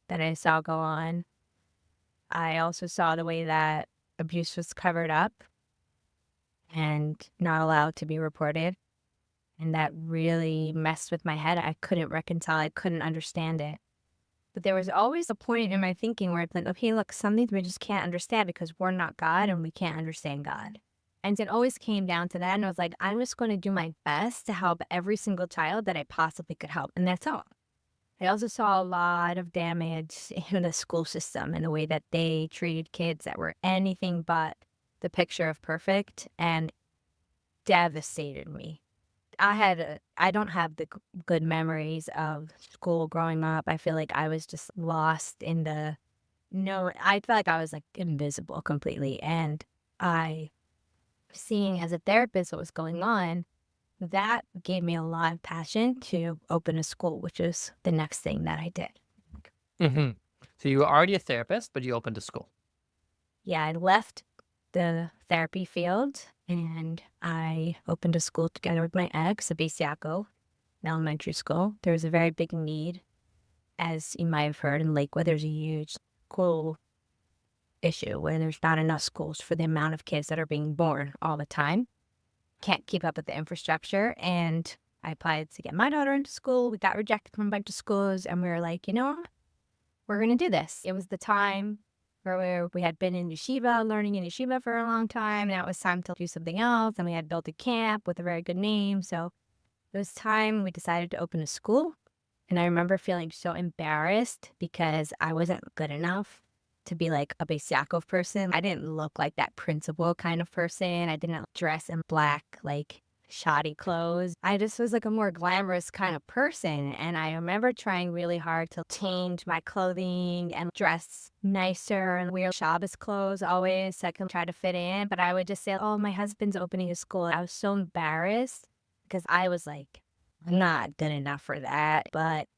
that I saw go on. I also saw the way that abuse was covered up and not allowed to be reported. And that really messed with my head. I couldn't reconcile, I couldn't understand it. But there was always a point in my thinking where it's like, okay, look, some things we just can't understand because we're not God and we can't understand God. And it always came down to that. And I was like, I'm just going to do my best to help every single child that I possibly could help. And that's all. I also saw a lot of damage in the school system and the way that they treated kids that were anything but the picture of perfect, and devastated me. I don't have the good memories of school growing up. I feel like I was just lost in the no, I felt like I was like invisible completely. And I, seeing as a therapist what was going on, that gave me a lot of passion to open a school, which is the next thing that I did. Hmm. So you were already a therapist, but you opened a school. Yeah, I left the therapy field and I opened a school together with my ex, a Basiaco elementary school. There was a very big need, as you might have heard in Lakewood. There's a huge school issue where there's not enough schools for the amount of kids that are being born all the time. Can't keep up with the infrastructure. And I applied to get my daughter into school. We got rejected from a bunch of schools, and we were like, you know, we're going to do this. It was the time where we had been in yeshiva, learning in yeshiva for a long time. Now it was time to do something else. And we had built a camp with a very good name. So it was time we decided to open a school. And I remember feeling so embarrassed because I wasn't good enough to be like a Beis Yaakov person. I didn't look like that principal kind of person. I didn't dress in black, like shoddy clothes. I just was like a more glamorous kind of person. And I remember trying really hard to change my clothing and dress nicer and wear Shabbos clothes always so I can try to fit in. But I would just say, oh, my husband's opening a school. I was so embarrassed because I was like, I'm not good enough for that. But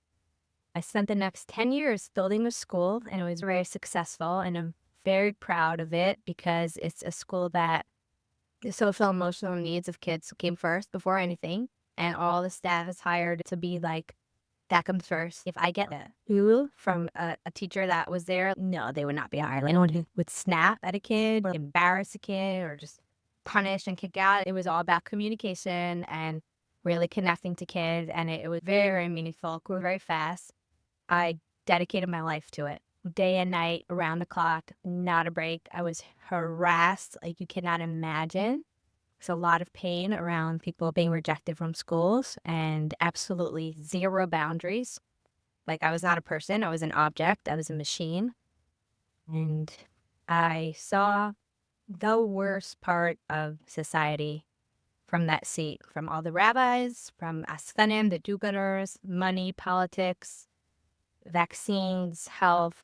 I spent the next 10 years building a school and it was very successful. And I'm very proud of it because it's a school that the social emotional needs of kids came first before anything. And all the staff is hired to be like, that comes first. If I get a who from a teacher that was there, no, they would not be hired. Anyone who would snap at a kid or embarrass a kid or just punish and kick out, it was all about communication and really connecting to kids. And it was very, very meaningful, grew very fast. I dedicated my life to it. Day and night, around the clock, not a break. I was harassed like you cannot imagine. There's a lot of pain around people being rejected from schools and absolutely zero boundaries. Like I was not a person, I was an object, I was a machine. And I saw the worst part of society from that seat, from all the rabbis, from Asfanim, the do-gooders, money, politics, vaccines, health,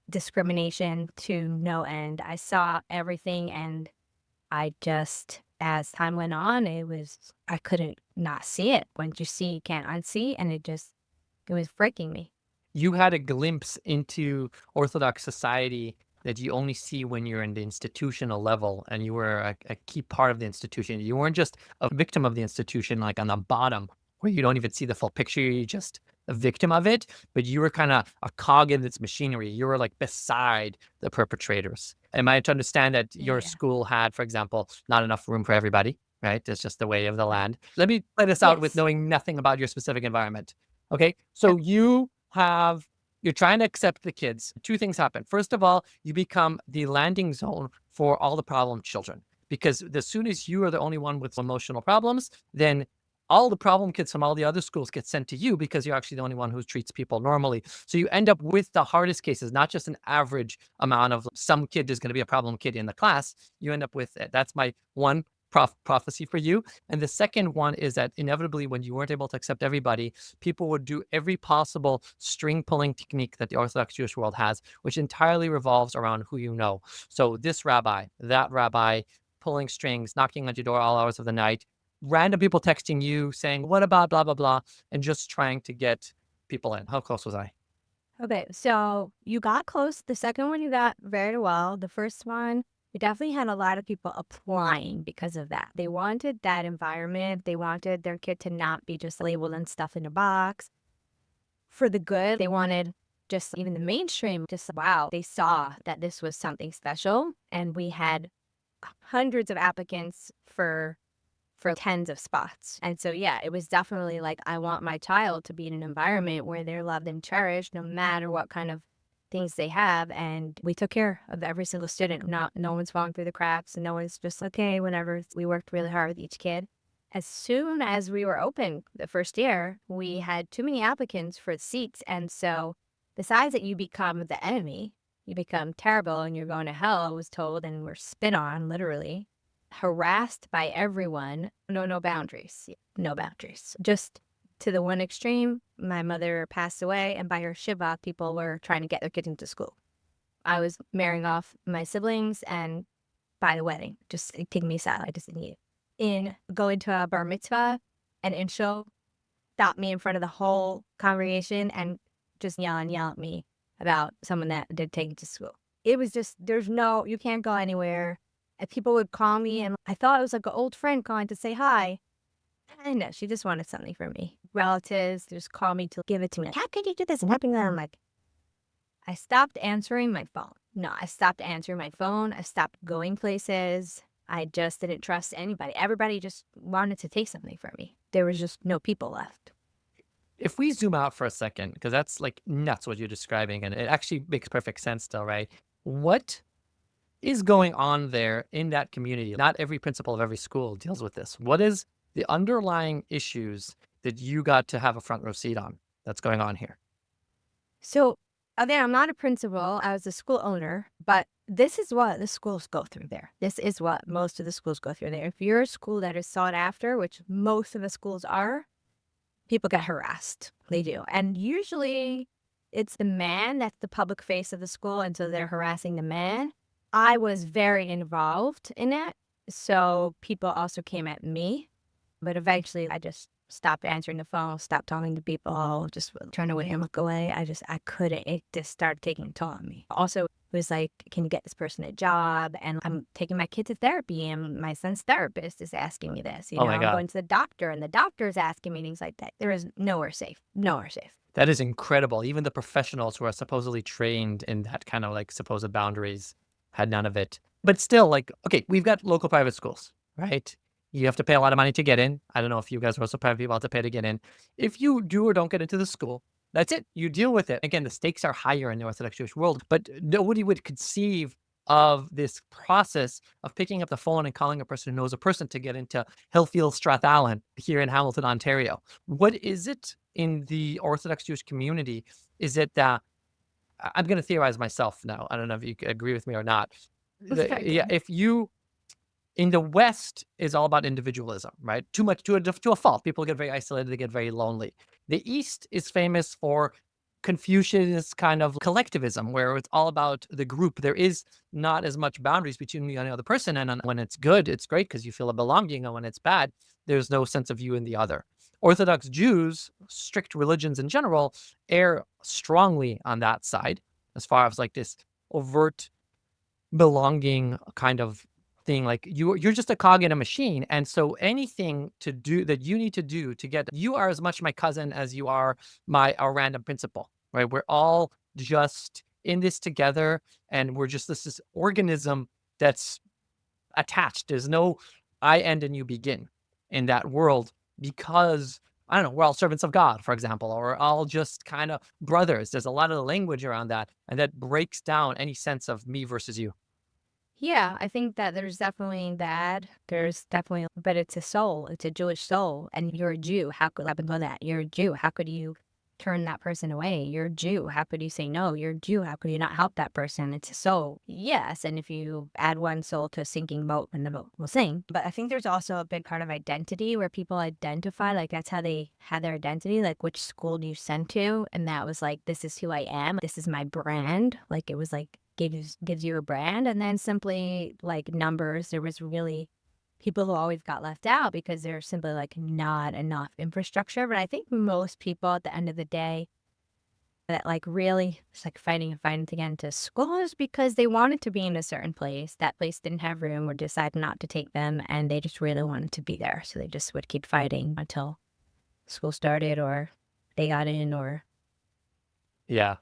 discrimination to no end. I saw everything and I just, as time went on, I couldn't not see it. Once you see, you can't unsee. And it was breaking me. You had a glimpse into Orthodox society that you only see when you're in the institutional level, and you were a key part of the institution. You weren't just a victim of the institution, like on the bottom, where you don't even see the full picture. You're just a victim of it, but you were kind of a cog in its machinery. You were like beside the perpetrators. Am I to understand that your Yeah. school had, for example, not enough room for everybody? Right? It's just the way of the Right. land. Let me play this out with Yes. knowing nothing about your specific environment. Okay. Okay. So you're trying to accept the kids. Two things happen. First of all, you become the landing zone for all the problem children. Because as soon as you are the only one with emotional problems, then all the problem kids from all the other schools get sent to you because you're actually the only one who treats people normally. So you end up with the hardest cases, not just an average amount of some kid is going to be a problem kid in the class. You end up with it. That's my one prophecy for you. And the second one is that inevitably, when you weren't able to accept everybody, people would do every possible string pulling technique that the Orthodox Jewish world has, which entirely revolves around who you know. So this rabbi, that rabbi, pulling strings, knocking on your door all hours of the night, random people texting you saying, what about blah, blah, blah, and just trying to get people in. How close was I? Okay. So you got close. The second one you got very well. The first one, we definitely had a lot of people applying because of that. They wanted that environment. They wanted their kid to not be just labeled and stuff in a box. For the good, they wanted just even the mainstream, just wow, they saw that this was something special. And we had hundreds of applicants for tens of spots. And so, yeah, it was definitely like, I want my child to be in an environment where they're loved and cherished no matter what kind of things they have. And we took care of every single student. Not, no one's falling through the cracks and no one's just okay, whenever. We worked really hard with each kid. As soon as we were open the first year, we had too many applicants for seats. And so, besides that, you become the enemy, you become terrible and you're going to hell, I was told, and we're spit on literally, harassed by everyone. No, no boundaries. No boundaries. Just to the one extreme, my mother passed away, and by her Shiva, people were trying to get their kids into school. I was marrying off my siblings and by the wedding, just taking me aside. I just need in going to a bar mitzvah and in show stopped me in front of the whole congregation and just yell at me about someone that did take me to school. It was just, there's no, you can't go anywhere. And people would call me, and I thought it was like an old friend calling to say hi. I know she just wanted something from me. Relatives just call me to give it to me. Like, how could you do this and helping them? I'm like, I stopped answering my phone. No, I stopped answering my phone. I stopped going places. I just didn't trust anybody. Everybody just wanted to take something from me. There was just no people left. If we zoom out for a second, because that's like nuts what you're describing, and it actually makes perfect sense still, right? What is going on there in that community? Not every principal of every school deals with this. What is the underlying issues that you got to have a front row seat on that's going on here? So, again, I'm not a principal. I was a school owner, but this is what the schools go through there. This is what most of the schools go through there. If you're a school that is sought after, which most of the schools are, people get harassed. They do. And usually it's the man that's the public face of the school. And so they're harassing the man. I was very involved in it. So people also came at me. But eventually I just stopped answering the phone, stopped talking to people, just turned away and look away. I couldn't. It just started taking a toll on me. Also, it was like, can you get this person a job? And I'm taking my kid to therapy, and my son's therapist is asking me this. Oh my I'm God. going to the doctor, and the doctor is asking me things like that. There is nowhere safe. Nowhere safe. That is incredible. Even the professionals who are supposedly trained in that kind of like supposed boundaries had none of it. But still, like, okay, we've got local private schools, right? You have to pay a lot of money to get in. I don't know if you guys are also private people have to pay to get in. If you do or don't get into the school, that's it. You deal with it. Again, the stakes are higher in the Orthodox Jewish world, but nobody would conceive of this process of picking up the phone and calling a person who knows a person to get into Hillfield Strathallan here in Hamilton, Ontario. What is it in the Orthodox Jewish community? Is it that I'm going to theorize myself now? I don't know if you agree with me or not. Yeah, Okay. if you in the West is all about individualism, right? Too much to a fault. People get very isolated, they get very lonely. The East is famous for Confucius kind of collectivism, where it's all about the group. There is not as much boundaries between you and the other person. And when it's good, it's great because you feel a belonging. And when it's bad, there's no sense of you and the other. Orthodox Jews, strict religions in general, err strongly on that side, as far as like this overt belonging kind of thing. Like you're just a cog in a machine, and so anything to do that you need to do to get you are as much my cousin as you are my our random principal, right? We're all just in this together, and we're just this organism that's attached. There's no I end and you begin in that world because I don't know, we're all servants of God, for example, or we're all just kind of brothers. There's a lot of language around that, and that breaks down any sense of me versus you. Yeah, I think that there's definitely that. There's definitely, but it's a soul. It's a Jewish soul, and you're a Jew. How could happen to that? You're a Jew. How could you turn that person away? You're a Jew. How could you say no? You're a Jew. How could you not help that person? It's a soul. Yes, and if you add one soul to a sinking boat, then the boat will sink. But I think there's also a big part of identity where people identify, like that's how they had their identity, like which school do you send to, and that was like, this is who I am. This is my brand. Like it was like gives you a brand, and then simply like numbers, there was really people who always got left out because there's simply like not enough infrastructure. But I think most people at the end of the day that like really it's like fighting and fighting to get into school is because they wanted to be in a certain place. That place didn't have room or decided not to take them, and they just really wanted to be there. So they just would keep fighting until school started or they got in or Yeah.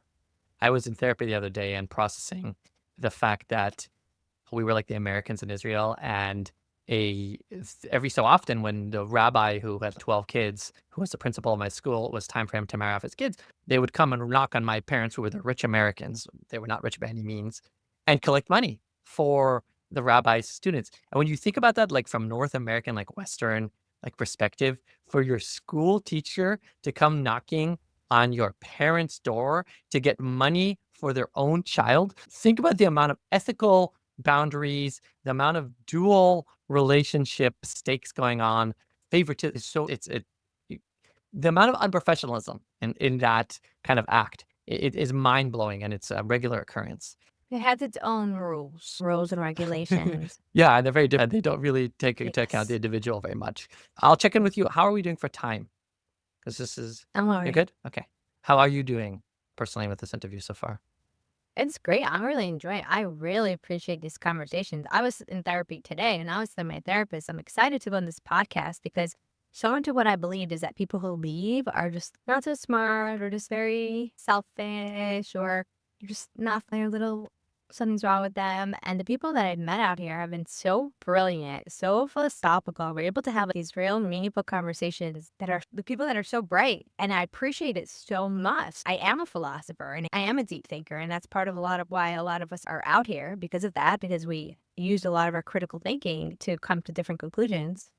I was in therapy the other day and processing the fact that we were like the Americans in Israel, and every so often when the rabbi who had 12 kids, who was the principal of my school, it was time for him to marry off his kids, they would come and knock on my parents, who were the rich Americans. They were not rich by any means, and collect money for the rabbi's students. And when you think about that, like from North American, like Western, like perspective, for your school teacher to come knocking on your parents' door to get money for their own child, think about the amount of ethical boundaries, the amount of dual relationship stakes going on, favoritism. So the amount of unprofessionalism in that kind of act, it is mind blowing, and it's a regular occurrence. It has its own rules and regulations. Yeah, and they're very different. They don't really take into account the Yes. individual very much. I'll check in with you. How are we doing for time? Because this is I'm you're alright. good? Okay. How are you doing personally with this interview so far? It's great. I'm really enjoying it. I really appreciate these conversations. I was in therapy today and I was telling my therapist, I'm excited to go on this podcast because so much of what I believed is that people who leave are just not so smart or just very selfish or just not their little something's wrong with them. And the people that I've met out here have been so brilliant, so philosophical. We're able to have these real meaningful conversations that are the people that are so bright. And I appreciate it so much. I am a philosopher and I am a deep thinker. And that's part of a lot of why a lot of us are out here because of that, because we used a lot of our critical thinking to come to different conclusions.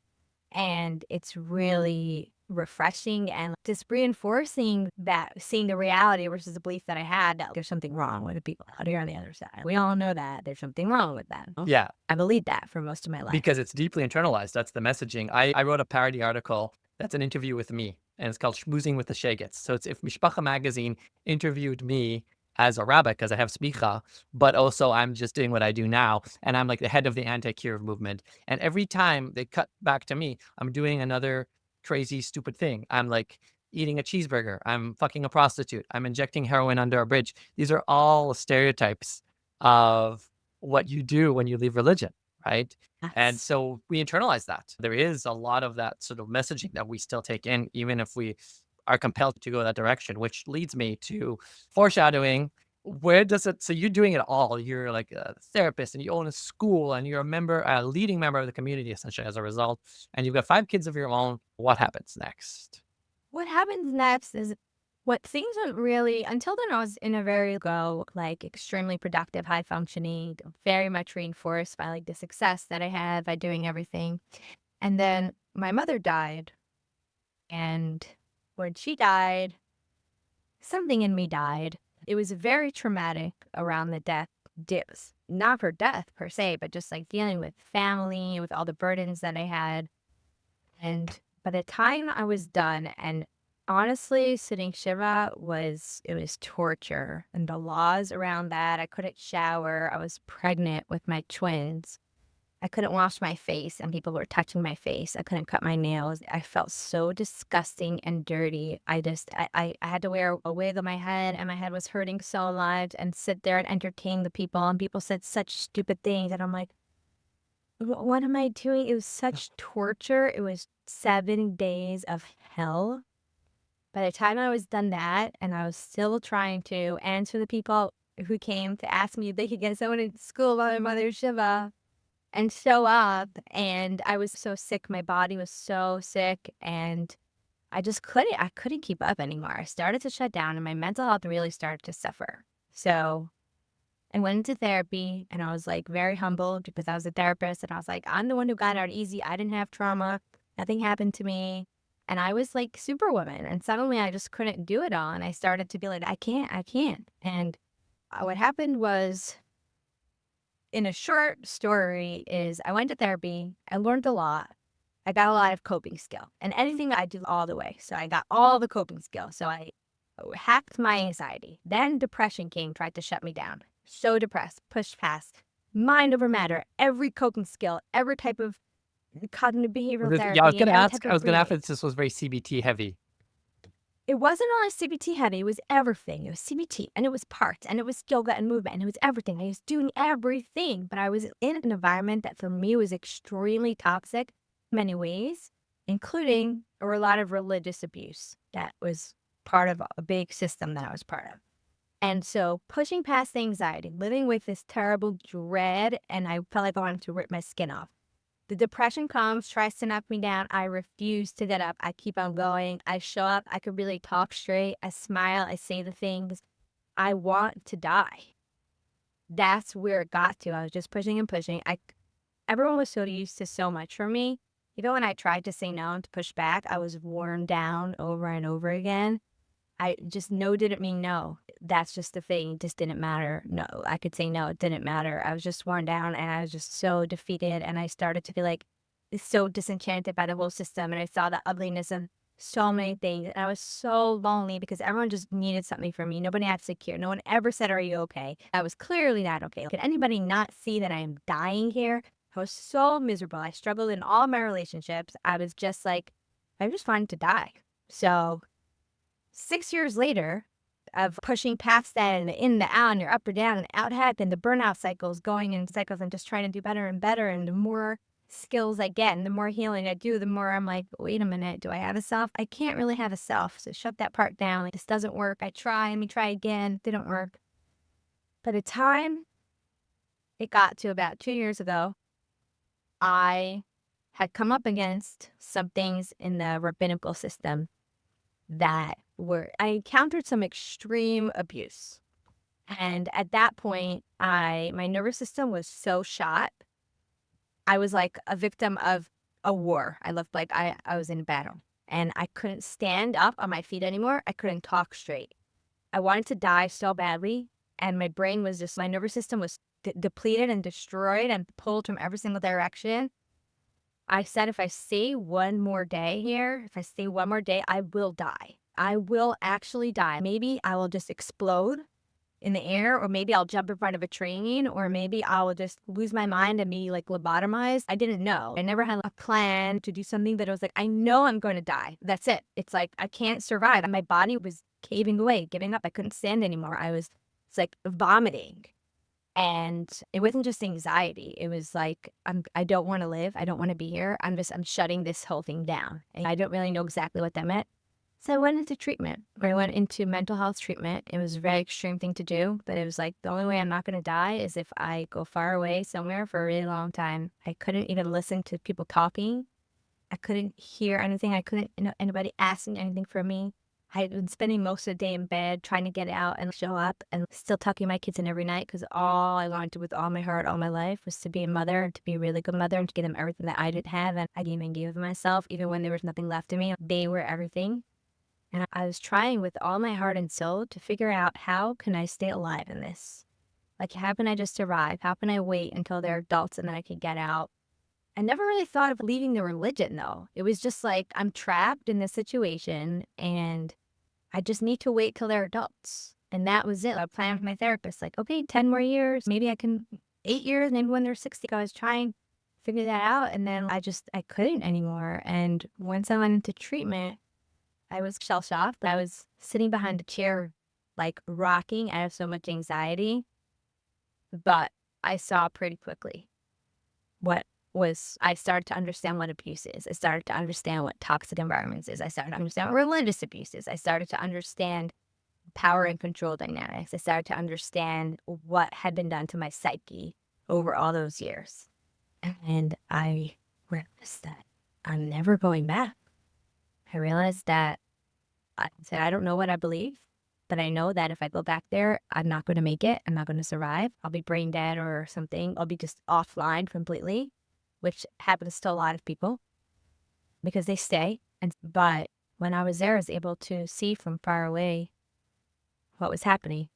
And it's really refreshing and just reinforcing that seeing the reality versus the belief that I had that there's something wrong with the people out here on the other side. We all know that there's something wrong with them. Yeah, I believed that for most of my life. because it's deeply internalized. That's the messaging. I wrote a parody article that's an interview with me, and it's called Schmoozing with the Shagets. So it's if Mishpacha magazine interviewed me as a rabbi, because I have smicha, but also I'm just doing what I do now, and I'm like the head of the anti-Kiruv movement. And every time they cut back to me, I'm doing another crazy, stupid thing. I'm like eating a cheeseburger. I'm fucking a prostitute. I'm injecting heroin under a bridge. These are all stereotypes of what you do when you leave religion, right? And Yes. so we internalize that. There is a lot of that sort of messaging that we still take in, even if we are compelled to go that direction, which leads me to foreshadowing. Where does it? So you're doing it all. You're like a therapist, and you own a school, and you're a member, a leading member of the community, essentially as a result. And you've got 5 kids of your own. What happens next? What happens next is what things are really until then I was in a very go like extremely productive, high functioning, very much reinforced by like the success that I had by doing everything. And then my mother died. And when she died, something in me died. It was very traumatic around the death. Dips. Not her death per se, but just like dealing with family, with all the burdens that I had. And by the time I was done, and honestly, sitting Shiva it was torture. And the laws around that, I couldn't shower. I was pregnant with my twins. I couldn't wash my face and people were touching my face. I couldn't cut my nails. I felt so disgusting and dirty. I had to wear a wig on my head and my head was hurting so much and sit there and entertain the people. And people said such stupid things. And I'm like, what am I doing? It was such torture. It was 7 days of hell. By the time I was done that and I was still trying to answer the people who came to ask me if they could get someone in school about my mother's Shiva and show up, and I was so sick, my body was so sick, and I couldn't keep up anymore. I started to shut down, and my mental health really started to suffer. So, I went into therapy, and I was, like, very humbled because I was a therapist, and I was like, "I'm the one who got out easy, I didn't have trauma, nothing happened to me," and I was like superwoman, and suddenly I just couldn't do it all, and I started to be like, I can't," and, what happened was in a short story is I went to therapy. I learned a lot. I got a lot of coping skill and anything I do all the way. So I got all the coping skills. So I hacked my anxiety. Then depression came, tried to shut me down. So depressed, pushed past, mind over matter, every coping skill, every type of cognitive behavioral Yeah, I was therapy, and gonna every ask. type I of was gonna ask breathing. if this was very CBT heavy. It wasn't only CBT heavy, it was everything. It was CBT and it was parts and it was yoga and movement and it was everything. I was doing everything, but I was in an environment that for me was extremely toxic in many ways, including a lot of religious abuse that was part of a big system that I was part of. And so pushing past the anxiety, living with this terrible dread, and I felt like I wanted to rip my skin off. The depression comes, tries to knock me down. I refuse to get up. I keep on going. I show up. I could really talk straight. I smile. I say the things. I want to die. That's where it got to. I was just pushing and pushing. Everyone was so used to so much from me. Even when I tried to say no and to push back, I was worn down over and over again. I just no didn't mean no. That's just the thing. It just didn't matter. No, I could say no. It didn't matter. I was just worn down and I was just so defeated. And I started to be like so disenchanted by the whole system. And I saw the ugliness of so many things. And I was so lonely because everyone just needed something from me. Nobody had secure. No one ever said, "Are you okay?" I was clearly not okay. Could anybody not see that I am dying here? I was so miserable. I struggled in all my relationships. I was just like, I just wanted to die. So 6 years later of pushing past that and the in, the out, and you're up or down and out ahead, and the burnout cycles going in cycles and just trying to do better and better. And the more skills I get and the more healing I do, the more I'm like, wait a minute, do I have a self? I can't really have a self. So shut that part down. Like, this doesn't work. I try, let me try again. Didn't work. By the time it got to about 2 years ago, I had come up against some things in the rabbinical system that were, I encountered some extreme abuse. And at that point, my nervous system was so shot. I was like a victim of a war. I looked like I was in battle and I couldn't stand up on my feet anymore. I couldn't talk straight. I wanted to die so badly. And my brain was just, my nervous system was depleted and destroyed and pulled from every single direction. I said, if I stay one more day here, if I stay one more day, I will die. I will actually die. Maybe I will just explode in the air, or maybe I'll jump in front of a train, or maybe I will just lose my mind and be like lobotomized. I didn't know. I never had a plan to do something, but it was like, I know I'm going to die. That's it. It's like, I can't survive. And my body was caving away, giving up. I couldn't stand anymore. It's like vomiting. And it wasn't just anxiety. It was like, I don't want to live. I don't want to be here. I'm shutting this whole thing down. And I don't really know exactly what that meant. So I went into treatment. I went into mental health treatment. It was a very extreme thing to do, but it was like, the only way I'm not going to die is if I go far away somewhere for a really long time. I couldn't even listen to people talking. I couldn't hear anything. I couldn't, anybody asking anything from me. I had been spending most of the day in bed trying to get out and show up, and still tucking my kids in every night because all I wanted to, with all my heart, all my life, was to be a mother, and to be a really good mother, and to give them everything that I didn't have. And I didn't even give myself, even when there was nothing left of me. They were everything. And I was trying with all my heart and soul to figure out, how can I stay alive in this? Like, how can I just survive? How can I wait until they're adults and then I can get out? I never really thought of leaving the religion, though. It was just like, I'm trapped in this situation and I just need to wait till they're adults. And that was it. I planned with my therapist, like, okay, 10 more years, maybe I can, 8 years, maybe when they're 60. I was trying to figure that out. And then I couldn't anymore. And once I went into treatment, I was shell shocked. I was sitting behind a chair, like rocking. I have so much anxiety, but I saw pretty quickly what was, I started to understand what abuse is. I started to understand what toxic environments is. I started to understand what religious abuse is. I started to understand power and control dynamics. I started to understand what had been done to my psyche over all those years. And I realized that I'm never going back. I realized that I said, I don't know what I believe, but I know that if I go back there, I'm not going to make it. I'm not going to survive. I'll be brain dead or something. I'll be just offline completely, which happens to a lot of people because they stay. But when I was there, I was able to see from far away what was happening.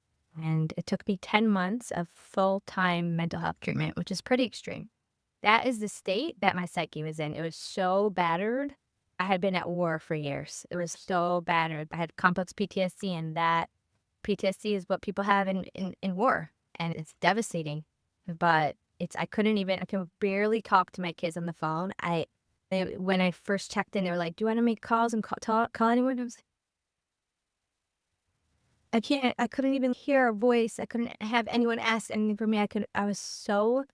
And it took me 10 months of full-time mental health treatment, which is pretty extreme. That is the state that my psyche was in. It was so battered. I had been at war for years. It was so battered. I had complex PTSD, and that PTSD is what people have in war, and it's devastating. But I can barely talk to my kids on the phone. When I first checked in, they were like, "Do you want to make calls and call anyone?" I can't. I couldn't even hear a voice. I couldn't have anyone ask anything for me. I was so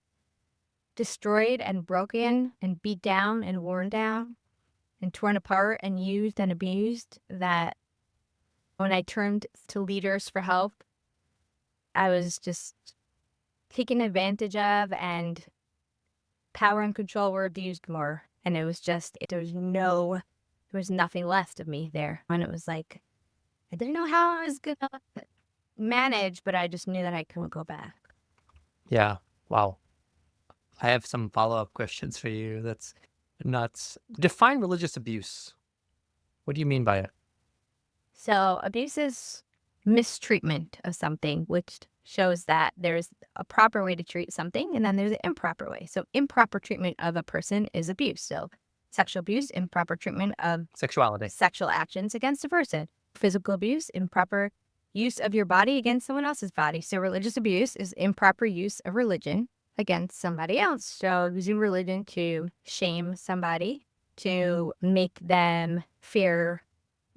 destroyed and broken and beat down and worn down and torn apart and used and abused that when I turned to leaders for help, I was just taken advantage of, and power and control were abused more. And it was just, there was nothing left of me there. And it was like, I didn't know how I was going to manage, but I just knew that I couldn't go back. Yeah. Wow. I have some follow-up questions for you. That's nuts. Define religious abuse. What do you mean by it? So abuse is mistreatment of something, which shows that there's a proper way to treat something, and then there's an improper way. So improper treatment of a person is abuse. So Sexual abuse, improper treatment of Sexuality. sexual actions against a person. Physical abuse, improper use of your body against someone else's body. So religious abuse is improper use of religion against somebody else. So using religion to shame somebody, to make them fear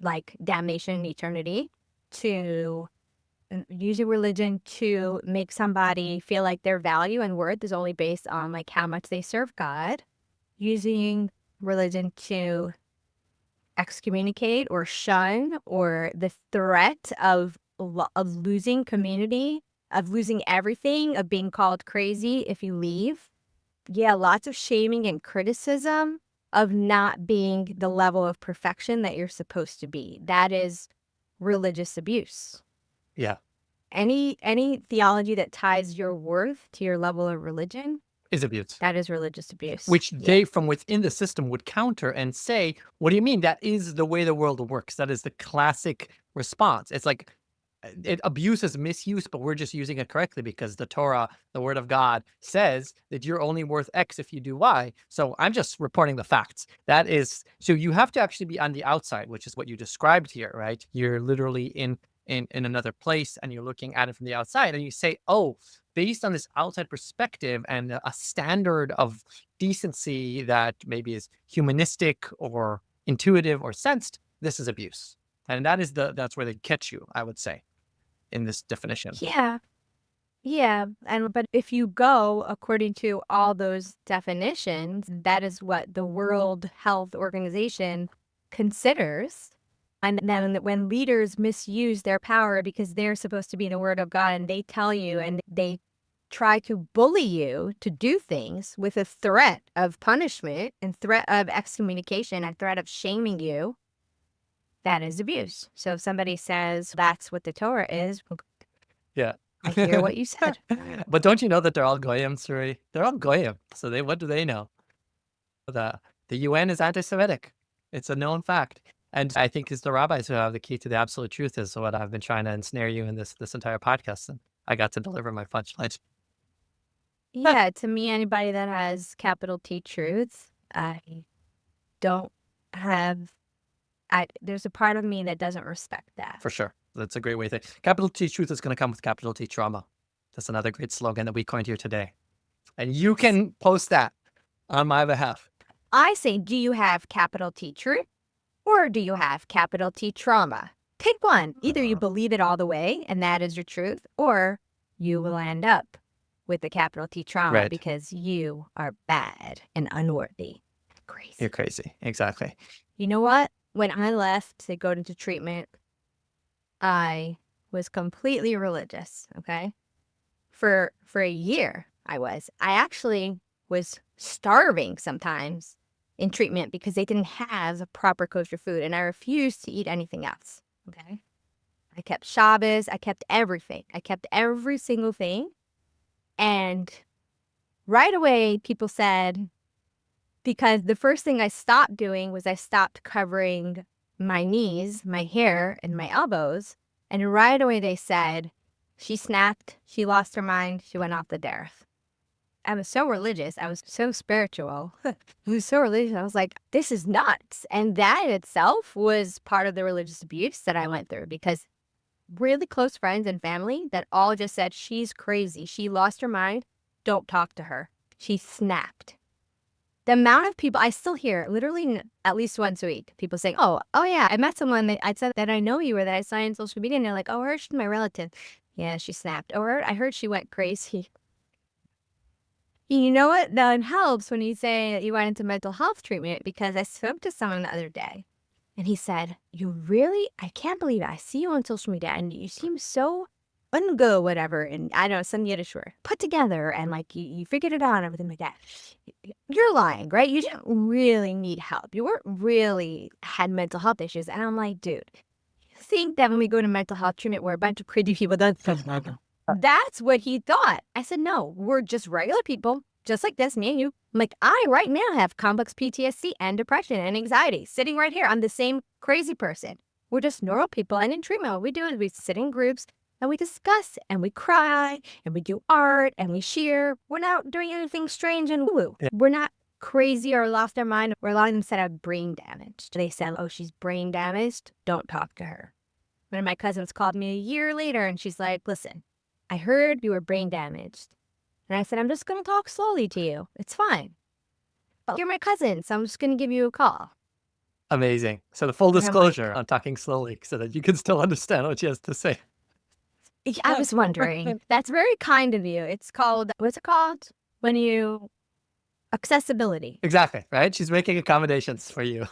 like damnation in eternity, to using religion to make somebody feel like their value and worth is only based on like how much they serve God, using religion to excommunicate or shun, or the threat of losing community, of losing everything, of being called crazy if you leave. Yeah, lots of shaming and criticism of not being the level of perfection that you're supposed to be. That is religious abuse. Yeah. Any theology that ties your worth to your level of religion, Is abuse. that is religious abuse. Which Yeah. they, from within the system, would counter and say, "What do you mean? That is the way the world works. That is the classic response." It's like abuse is misuse, but we're just using it correctly because the Torah, the Word of God, says that you're only worth X if you do Y. So I'm just reporting the facts. That is, so you have to actually be on the outside, which is what you described here, right? You're literally in another place and you're looking at it from the outside, and you say, "Oh, based on this outside perspective and a standard of decency that maybe is humanistic or intuitive or sensed, this is abuse." And that's where they catch you, I would say, in this definition. Yeah. Yeah. But if you go according to all those definitions, that is what the World Health Organization considers. And then when leaders misuse their power because they're supposed to be the word of God, and they tell you and they try to bully you to do things with a threat of punishment and threat of excommunication and threat of shaming you, that is abuse. So if somebody says that's what the Torah is, well, Yeah. I hear what you said. But don't you know that they're all goyim, Suri? They're all goyim. So what do they know? The UN is anti-Semitic. It's a known fact. And I think it's the rabbis who have the key to the absolute truth, is what I've been trying to ensnare you in this entire podcast. And I got to deliver my punchline. Yeah, to me, anybody that has capital T truth, I don't have, there's a part of me that doesn't respect that. For sure. That's a great way to think. Capital T truth is going to come with capital T trauma. That's another great slogan that we coined here today. And you can post that on my behalf. I say, do you have capital T truth or do you have capital T trauma? Pick one. Either you believe it all the way and that is your truth, or you will end up with the capital T trauma Right. because you are bad and unworthy. Crazy. You're crazy. Exactly. You know what? When I left to go into treatment, I was completely religious, okay? For a year, I was. I actually was starving sometimes in treatment because they didn't have proper kosher food, and I refused to eat anything else, okay? I kept Shabbos. I kept everything. I kept every single thing. And right away, people said, because the first thing I stopped doing was I stopped covering my knees, my hair, and my elbows. And right away they said, she snapped, she lost her mind, she went off the derech. I was so religious. I was so spiritual. I was so religious. I was like, this is nuts. And that in itself was part of the religious abuse that I went through, because really close friends and family that all just said, she's crazy. She lost her mind. Don't talk to her. She snapped. The amount of people I still hear, literally at least once a week, people saying, oh yeah, I met someone that I said that I know you or that I saw on social media, and they're like, oh, I heard she's my relative. Yeah, she snapped. Or I heard she went crazy. You know what? That helps when you say that you went into mental health treatment, because I spoke to someone the other day and he said, you really, I can't believe it. I see you on social media and you seem so ungo, whatever. And I don't know, some Yiddish word, put together, and like you figured it out and everything like that. You're lying, right? You didn't really need help. You weren't really had mental health issues. And I'm like, dude, you think that when we go to mental health treatment, we're a bunch of crazy people that that's what he thought. I said, no, we're just regular people, just like this, me and you. I'm like, I right now have complex PTSD and depression and anxiety sitting right here. I'm the same crazy person. We're just normal people. And in treatment, what we do is we sit in groups and we discuss and we cry and we do art and we cheer. We're not doing anything strange and woo. Yeah. We're not crazy or lost their mind, or a lot of them said I'm brain damaged. They said, oh, she's brain damaged. Don't talk to her. One of my cousins called me a year later and she's like, listen, I heard you were brain damaged. And I said, I'm just going to talk slowly to you. It's fine. But you're my cousin, so I'm just going to give you a call. Amazing. So the full And I'm like, disclosure, I'm talking slowly so that you can still understand what she has to say. I was wondering. That's very kind of you. It's called, what's it called? When you, accessibility. Exactly, right? She's making accommodations for you.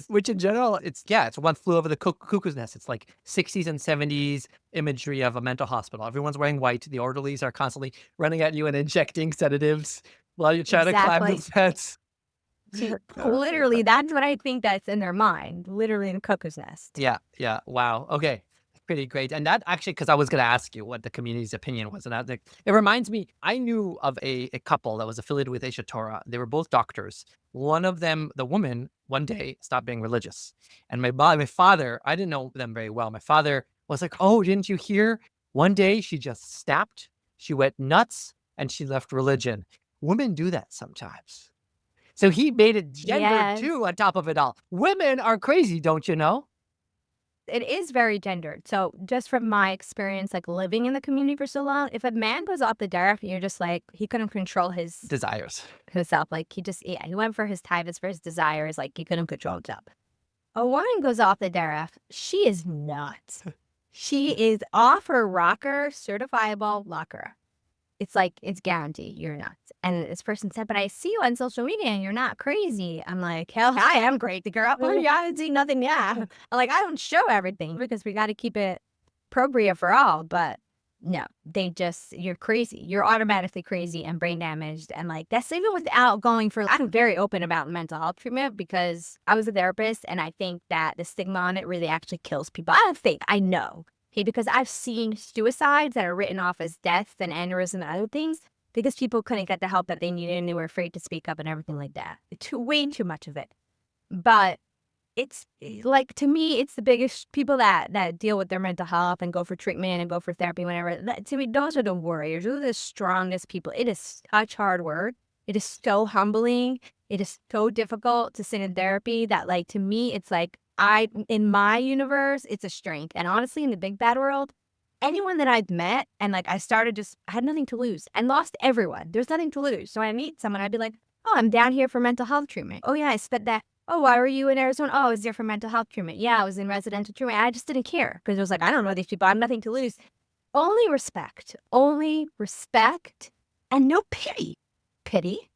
Which in general, it's one flew over the cuckoo's nest. It's like 60s and 70s imagery of a mental hospital. Everyone's wearing white. The orderlies are constantly running at you and injecting sedatives while you're trying to climb the Exactly. fence. Literally, that's what I think that's in their mind. Literally in a cuckoo's nest. Yeah, yeah. Wow. Okay. Pretty great. And that actually, because I was going to ask you what the community's opinion was. And it reminds me, I knew of a couple that was affiliated with Asia Torah. They were both doctors. One of them, the woman, one day stopped being religious. And my father, I didn't know them very well. My father was like, oh, didn't you hear? One day she just snapped, she went nuts, and she left religion. Women do that sometimes. So he made it gendered Yes. too on top of it all. Women are crazy, don't you know? It is very gendered. So just from my experience, like living in the community for so long, if a man goes off the derf, you're just like, he couldn't control Desires. himself. Like he went for his tithes, for his desires. Like he couldn't control himself. A woman goes off the derf, she is nuts. She is off her rocker, certifiable locker. It's like, it's guaranteed you're nuts. And this person said, but I see you on social media and you're not crazy. I'm like, hell, I am crazy, girl. I haven't seen nothing yet. I'm like, I don't show everything because we got to keep it appropriate for all. But no, you're crazy. You're automatically crazy and brain damaged. And like, that's even without going for, I'm very open about mental health treatment because I was a therapist and I think that the stigma on it really actually kills people. I know. Because I've seen suicides that are written off as deaths and aneurysm and other things because people couldn't get the help that they needed and they were afraid to speak up and everything like that. Way too much of it. But it's like, to me, it's the biggest people that deal with their mental health and go for treatment and go for therapy, whatever. To me, those are the warriors. Those are the strongest people. It is such hard work. It is so humbling. It is so difficult to sit in therapy that, like, to me, it's like, in my universe, it's a strength. And honestly, in the big bad world, anyone that I've met and like I had nothing to lose and lost everyone. There's nothing to lose. So when I meet someone, I'd be like, oh, I'm down here for mental health treatment. Oh yeah, I spent that. Oh, why were you in Arizona? Oh, I was there for mental health treatment. Yeah, I was in residential treatment. I just didn't care because it was like, I don't know these people. I have nothing to lose. Only respect and no pity. Pity?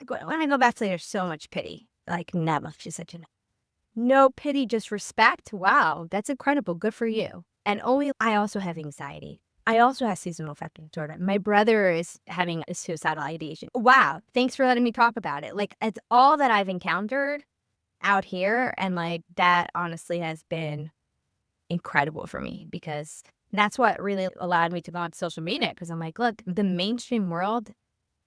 Like, when I go back to there's so much pity. Like never. She's such a no pity, just respect. Wow, that's incredible. Good for you. And I also have anxiety. I also have seasonal affective disorder. My brother is having a suicidal ideation. Wow, thanks for letting me talk about it. Like, it's all that I've encountered out here. And like, that honestly has been incredible for me because that's what really allowed me to go on social media. Because I'm like, look, the mainstream world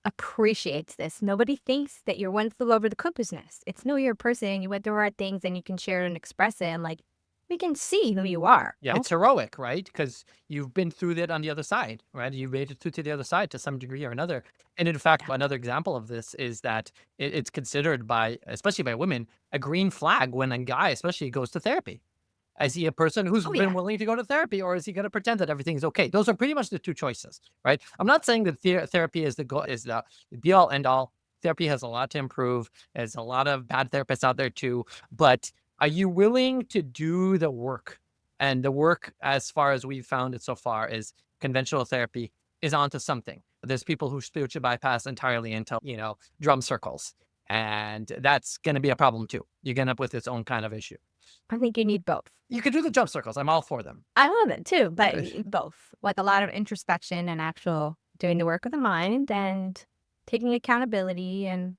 appreciates this. Nobody thinks that you're one flew over the cuckoo's nest. It's no, you're a person. You went through hard things and you can share and express it. And like, we can see who you are. Yeah, it's heroic, right? Because you've been through that on the other side, right? You made it through to the other side to some degree or another. And in fact, Yeah. another example of this is that it's considered by, especially by women, a green flag when a guy, especially, goes to therapy. Is he a person who's Oh, been yeah. willing to go to therapy, or is he going to pretend that everything's okay? Those are pretty much the two choices, right? I'm not saying that therapy is the goal, is the be all end all. Therapy has a lot to improve. There's a lot of bad therapists out there too. But are you willing to do the work? And the work, as far as we've found it so far, is conventional therapy is onto something. There's people who spiritual bypass entirely into, drum circles. And that's going to be a problem too. You get up with its own kind of issue. I think you need both. You could do the jump circles. I'm all for them. I love it too, but Right. both. Like a lot of introspection and actual doing the work of the mind and taking accountability and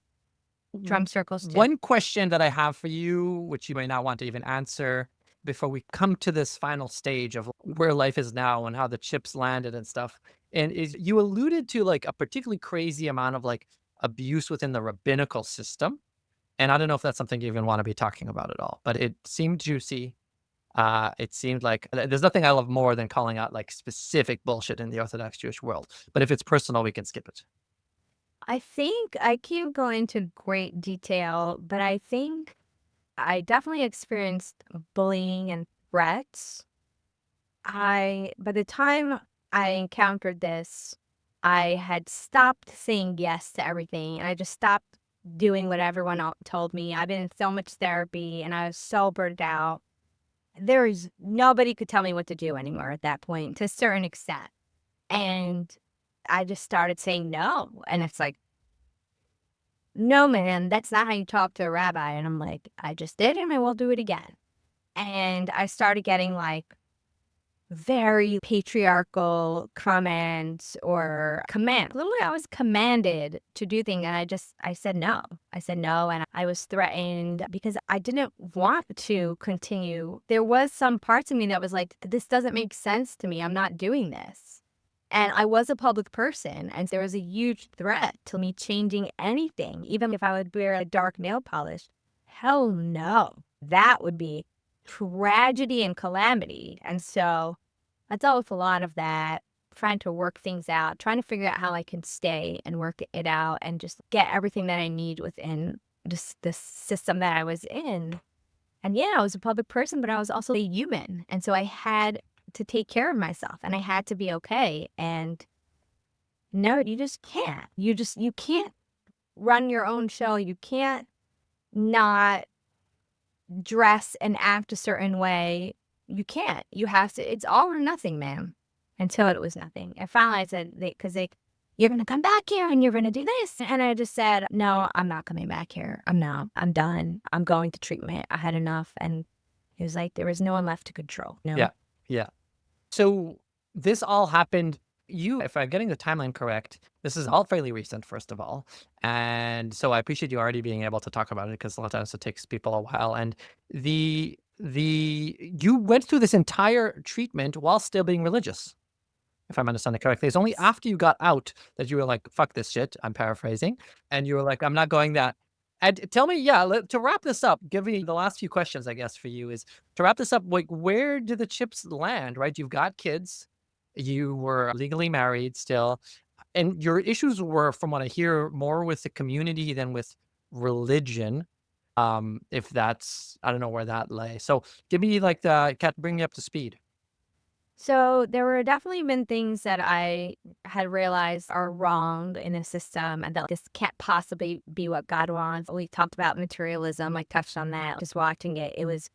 drum circles too. One question that I have for you, which you may not want to even answer before we come to this final stage of where life is now and how the chips landed and stuff, and is you alluded to like a particularly crazy amount of like abuse within the rabbinical system. And I don't know if that's something you even want to be talking about at all, but it seemed juicy. It seemed like there's nothing I love more than calling out like specific bullshit in the Orthodox Jewish world. But if it's personal, we can skip it. I think I can't go into great detail, but I think I definitely experienced bullying and threats. By the time I encountered this, I had stopped saying yes to everything, and I just stopped doing what everyone else told me. I've been in so much therapy, and I was so burned out. There is nobody could tell me what to do anymore at that point, to a certain extent. And I just started saying no, and it's like, no, man, that's not how you talk to a rabbi. And I'm like, I just did, and I will do it again. And I started getting like very patriarchal comments or command. Literally, I was commanded to do things, and I said no. I said no, and I was threatened because I didn't want to continue. There was some parts of me that was like, this doesn't make sense to me. I'm not doing this. And I was a public person, and there was a huge threat to me changing anything, even if I would wear a dark nail polish. Hell no. That would be tragedy and calamity. And so I dealt with a lot of that, trying to work things out, trying to figure out how I can stay and work it out and just get everything that I need within just the system that I was in. And yeah, I was a public person, but I was also a human. And so I had to take care of myself and I had to be okay. And no, you just can't. You can't run your own show. You can't not dress and act a certain way. You can't. You have to. It's all or nothing, man. Until it was nothing. And finally I said, because you're going to come back here and you're going to do this. And I just said, no, I'm not coming back here. I'm not. I'm done. I'm going to treatment. I had enough. And it was like there was no one left to control. No. Yeah. Yeah. So this all happened. If I'm getting the timeline correct, this is all fairly recent, first of all. And so I appreciate you already being able to talk about it because a lot of times it takes people a while. And you went through this entire treatment while still being religious, if I'm understanding correctly. It's only after you got out that you were like, fuck this shit. I'm paraphrasing. And you were like, I'm not going that. And tell me, to wrap this up, give me the last few questions, I guess, for you is to wrap this up, like, where do the chips land, right? You've got kids, you were legally married still, and your issues were, from what I hear, more with the community than with religion. If that's, I don't know where that lay. So give me like bring me up to speed. So there were definitely been things that I had realized are wrong in the system and that this can't possibly be what God wants. We talked about materialism, I touched on that. Just watching it, it was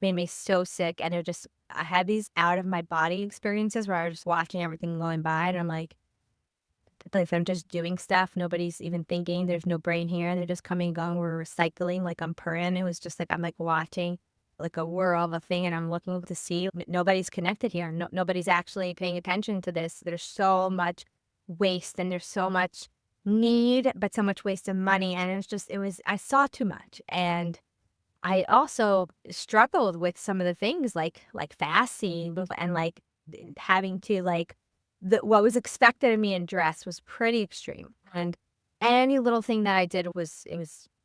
made me so sick. And I had these out of my body experiences where I was just watching everything going by and I'm like if I'm just doing stuff, nobody's even thinking, there's no brain here. They're just coming and going. We're recycling like I'm Purim. It was just like I'm like watching like a world of thing and I'm looking to see nobody's connected here. Nobody's actually paying attention to this. There's so much waste and there's so much need, but so much waste of money. And I saw too much. And I also struggled with some of the things like fasting and like having to like what was expected of me in dress was pretty extreme. And any little thing that I did it was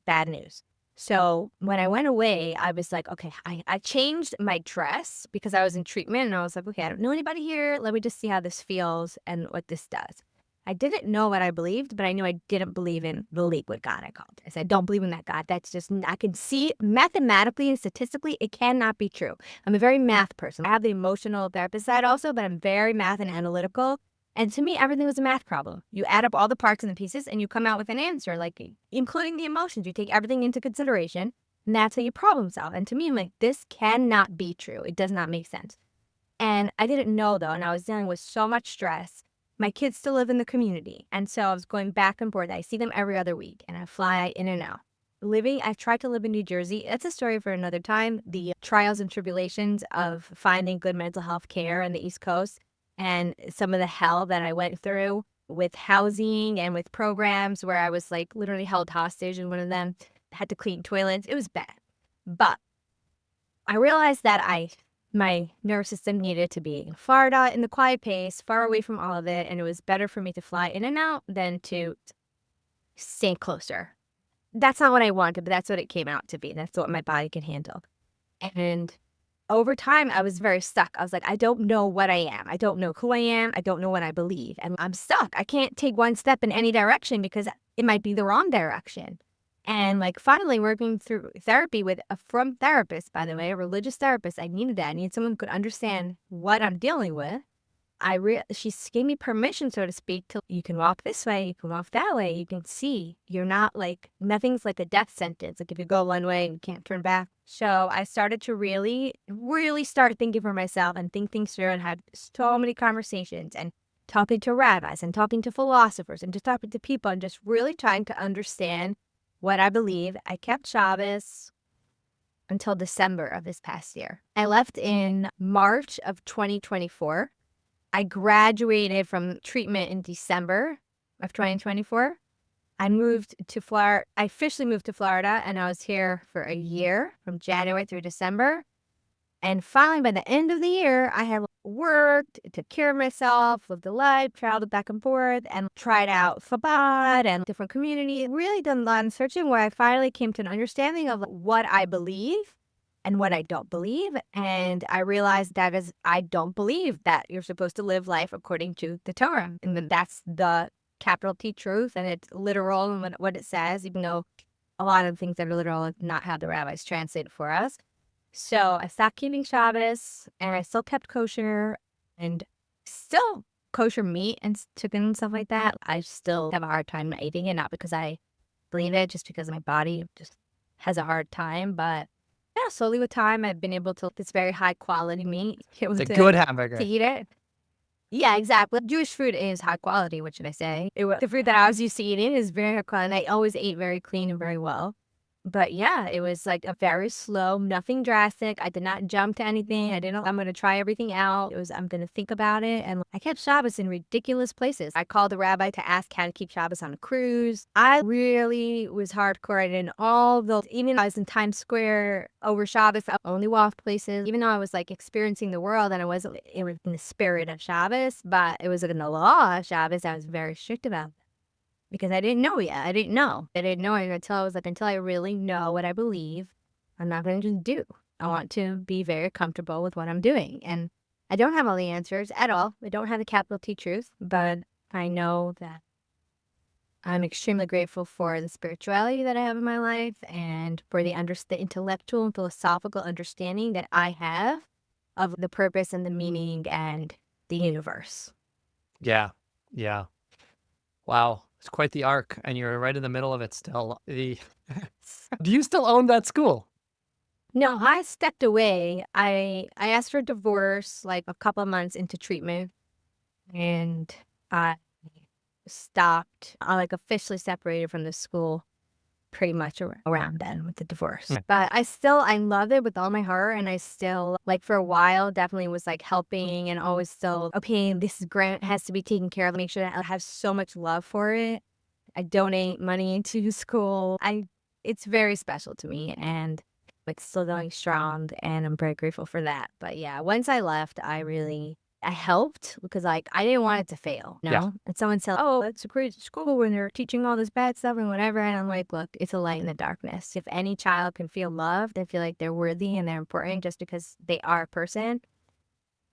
bad news. So when I went away, I was like, okay, I changed my dress because I was in treatment and I was like, okay, I don't know anybody here. Let me just see how this feels and what this does. I didn't know what I believed, but I knew I didn't believe in the liquid God I called. I said, I don't believe in that God. That's just, I can see mathematically and statistically, it cannot be true. I'm a very math person. I have the emotional therapist side also, but I'm very math and analytical. And to me, everything was a math problem. You add up all the parts and the pieces and you come out with an answer, like including the emotions. You take everything into consideration and that's how you problem solve. And to me, I'm like, this cannot be true. It does not make sense. And I didn't know though, and I was dealing with so much stress. My kids still live in the community. And so I was going back and forth. I see them every other week and I fly in and out. I tried to live in New Jersey. That's a story for another time. The trials and tribulations of finding good mental health care in the East Coast and some of the hell that I went through with housing and with programs where I was like literally held hostage in one of them, had to clean toilets. It was bad. But I realized that my nervous system needed to be far out in the quiet pace, far away from all of it. And it was better for me to fly in and out than to stay closer. That's not what I wanted, but that's what it came out to be. That's what my body can handle. And over time, I was very stuck. I was like, I don't know what I am. I don't know who I am. I don't know what I believe. And I'm stuck. I can't take one step in any direction because it might be the wrong direction. And like finally working through therapy with a from therapist, by the way, a religious therapist, I needed that. I needed someone who could understand what I'm dealing with. She gave me permission, so to speak, to you can walk this way, you can walk that way, you can see. You're not like nothing's like a death sentence. Like if you go one way, you can't turn back. So I started to really, really start thinking for myself and think things through and had so many conversations and talking to rabbis and talking to philosophers and just talking to people and just really trying to understand what I believe. I kept Shabbos until December of this past year. I left in March of 2024. I graduated from treatment in December of 2024. I moved to Florida. I officially moved to Florida, and I was here for a year from January through December. And finally, by the end of the year, I had worked, took care of myself, lived a life, traveled back and forth, and tried out Chabad and different communities. Really done a lot of searching where I finally came to an understanding of what I believe and what I don't believe. And I realized that is, I don't believe that you're supposed to live life according to the Torah. And that's the capital T truth, and it's literal and what it says, even though a lot of things that are literal is not how the rabbis translate it for us. So I stopped keeping Shabbos, and I still kept kosher, and still kosher meat and chicken and stuff like that. I still have a hard time eating it, not because I believe it, just because my body just has a hard time. But yeah, slowly with time, I've been able to this very high quality meat, able It's a to good hamburger. eat it. Yeah, exactly. Jewish food is high quality. What should I say? The food that I was used to eating is very high quality. And I always ate very clean and very well. But yeah, it was like a very slow, nothing drastic. I did not jump to anything. I didn't, I'm going to try everything out. It was, I'm going to think about it. And I kept Shabbos in ridiculous places. I called the rabbi to ask how to keep Shabbos on a cruise. I really was hardcore. I did all those, even I was in Times Square over Shabbos, I only walked places, even though I was like experiencing the world and it was in the spirit of Shabbos, but it was in the law of Shabbos. I was very strict about it. Because I didn't know yet. I didn't know. I didn't know it until I was like, until I really know what I believe, I'm not going to just do. I want to be very comfortable with what I'm doing. And I don't have all the answers at all. I don't have the capital T truth, but I know that I'm extremely grateful for the spirituality that I have in my life and for the intellectual and philosophical understanding that I have of the purpose and the meaning and the universe. Yeah. Yeah. Wow. It's quite the arc, and you're right in the middle of it still. Do you still own that school? No, I stepped away. I asked for divorce like a couple of months into treatment, and I stopped. I like officially separated from the school pretty much around then with the divorce. Mm. But I love it with all my heart, and I still like for a while definitely was like helping and always still okay, this grant has to be taken care of. Make sure that I have so much love for it. I donate money to school. It's very special to me, and it's still going strong, and I'm very grateful for that. But yeah, once I left, I helped because like I didn't want it to fail, Yeah. And someone said, "Oh, it's a crazy school when they're teaching all this bad stuff and whatever." And I'm like, "Look, it's a light in the darkness. If any child can feel loved and feel like they're worthy and they're important just because they are a person,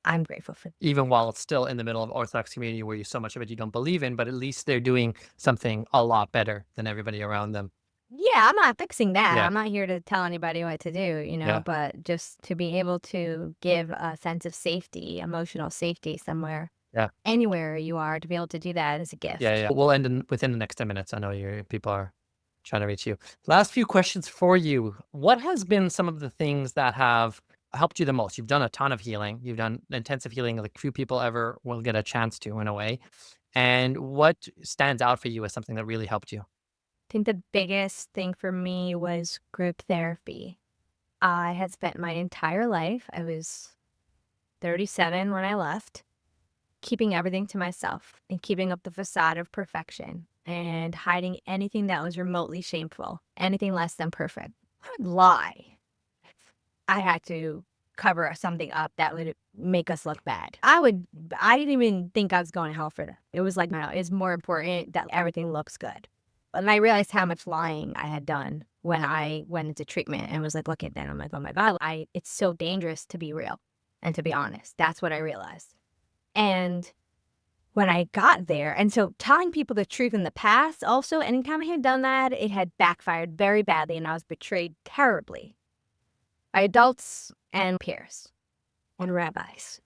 I'm grateful for." Even while it's still in the middle of Orthodox community where you so much of it you don't believe in, but at least they're doing something a lot better than everybody around them. Yeah, I'm not fixing that. Yeah. I'm not here to tell anybody what to do, Yeah. but just to be able to give a sense of safety, emotional safety somewhere, Yeah. anywhere you are, to be able to do that is a Yeah. gift. Yeah. We'll end within the next 10 minutes. I know people are trying to reach you. Last few questions for you. What has been some of the things that have helped you the most? You've done a ton of healing. You've done intensive healing like few people ever will get a chance to in a way. And what stands out for you as something that really helped you? I think the biggest thing for me was group therapy. I had spent my entire life, I was 37 when I left, keeping everything to myself and keeping up the facade of perfection and hiding anything that was remotely shameful, anything less than perfect. I would lie. I had to cover something up that would make us look bad. I didn't even think I was going to hell for that. It was like, no, it's more important that everything looks good. And I realized how much lying I had done when I went into treatment and was like, look at that. I'm like, oh my God, it's so dangerous to be real and to be honest. That's what I realized. And when I got there. And so telling people the truth in the past also, anytime I had done that, it had backfired very badly and I was betrayed terribly by adults and peers and rabbis.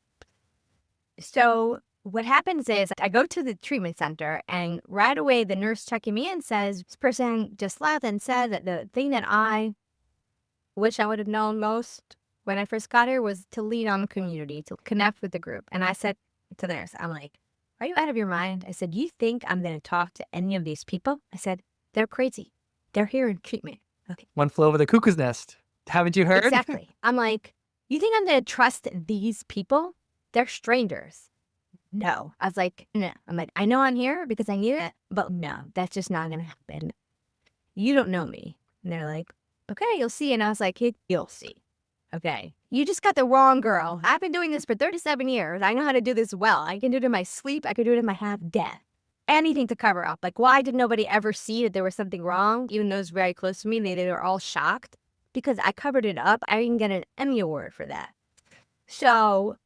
So what happens is I go to the treatment center and right away the nurse checking me in says, this person just left and said that the thing that I wish I would have known most when I first got here was to lead on the community, to connect with the group. And I said to the nurse, I'm like, are you out of your mind? I said, you think I'm going to talk to any of these people? I said, they're crazy. They're here in treatment. Okay. One flew over the cuckoo's nest. Haven't you heard? Exactly. I'm like, you think I'm going to trust these people? They're strangers. No. I was like, no. I'm like, I know I'm here because I knew it, but no, that's just not going to happen. You don't know me. And they're like, okay, you'll see. And I was like, hey, you'll see. Okay. You just got the wrong girl. I've been doing this for 37 years. I know how to do this well. I can do it in my sleep. I could do it in my half death. Anything to cover up. Like, why did nobody ever see that there was something wrong? Even those very close to me, they were all shocked because I covered it up. I didn't get an Emmy Award for that. So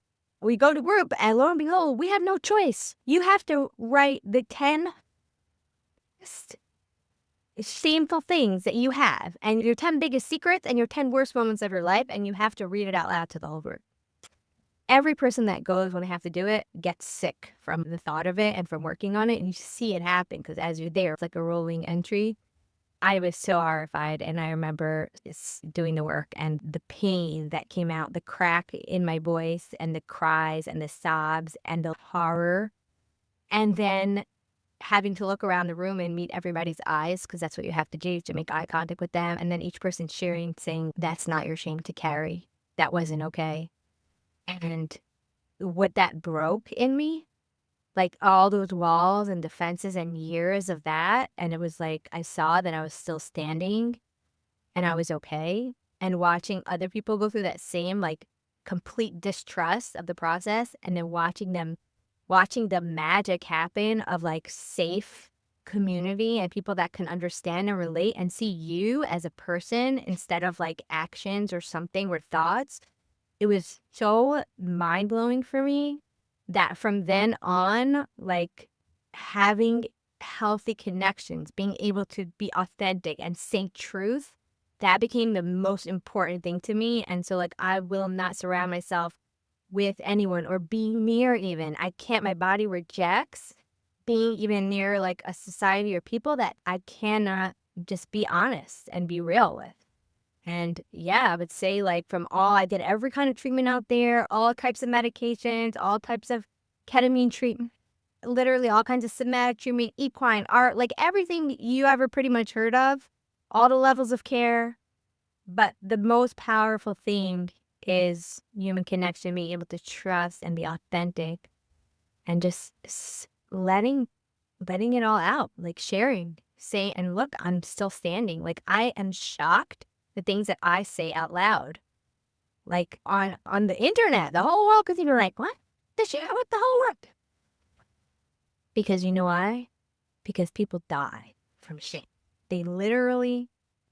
we go to group and lo and behold, we have no choice. You have to write the 10 shameful things that you have and your 10 biggest secrets and your 10 worst moments of your life, and you have to read it out loud to the whole group. Every person that goes when they have to do it gets sick from the thought of it and from working on it, and you see it happen because as you're there, it's like a rolling entry. I was so horrified, and I remember just doing the work and the pain that came out, the crack in my voice and the cries and the sobs and the horror, and then having to look around the room and meet everybody's eyes, because that's what you have to do, to make eye contact with them. And then each person sharing, saying, that's not your shame to carry. That wasn't okay. And what that broke in me, like all those walls and defenses and years of that. And it was like, I saw that I was still standing and I was okay. And watching other people go through that same like complete distrust of the process, and then watching the magic happen of like safe community and people that can understand and relate and see you as a person instead of like actions or something or thoughts. It was so mind-blowing for me that from then on, like having healthy connections, being able to be authentic and say truth, that became the most important thing to me. And so like I will not surround myself with anyone or being near even. I can't, my body rejects being even near like a society or people that I cannot just be honest and be real with. And yeah, I would say like from all, I did every kind of treatment out there, all types of medications, all types of ketamine treatment, literally all kinds of somatic treatment, equine, art, like everything you ever pretty much heard of, all the levels of care. But the most powerful thing is human connection, being able to trust and be authentic and just letting it all out, like sharing, say, and look, I'm still standing. Like I am shocked the things that I say out loud, like on the internet, the whole world, because you're like, what? What the whole world? Because you know why? Because people die from shame. They literally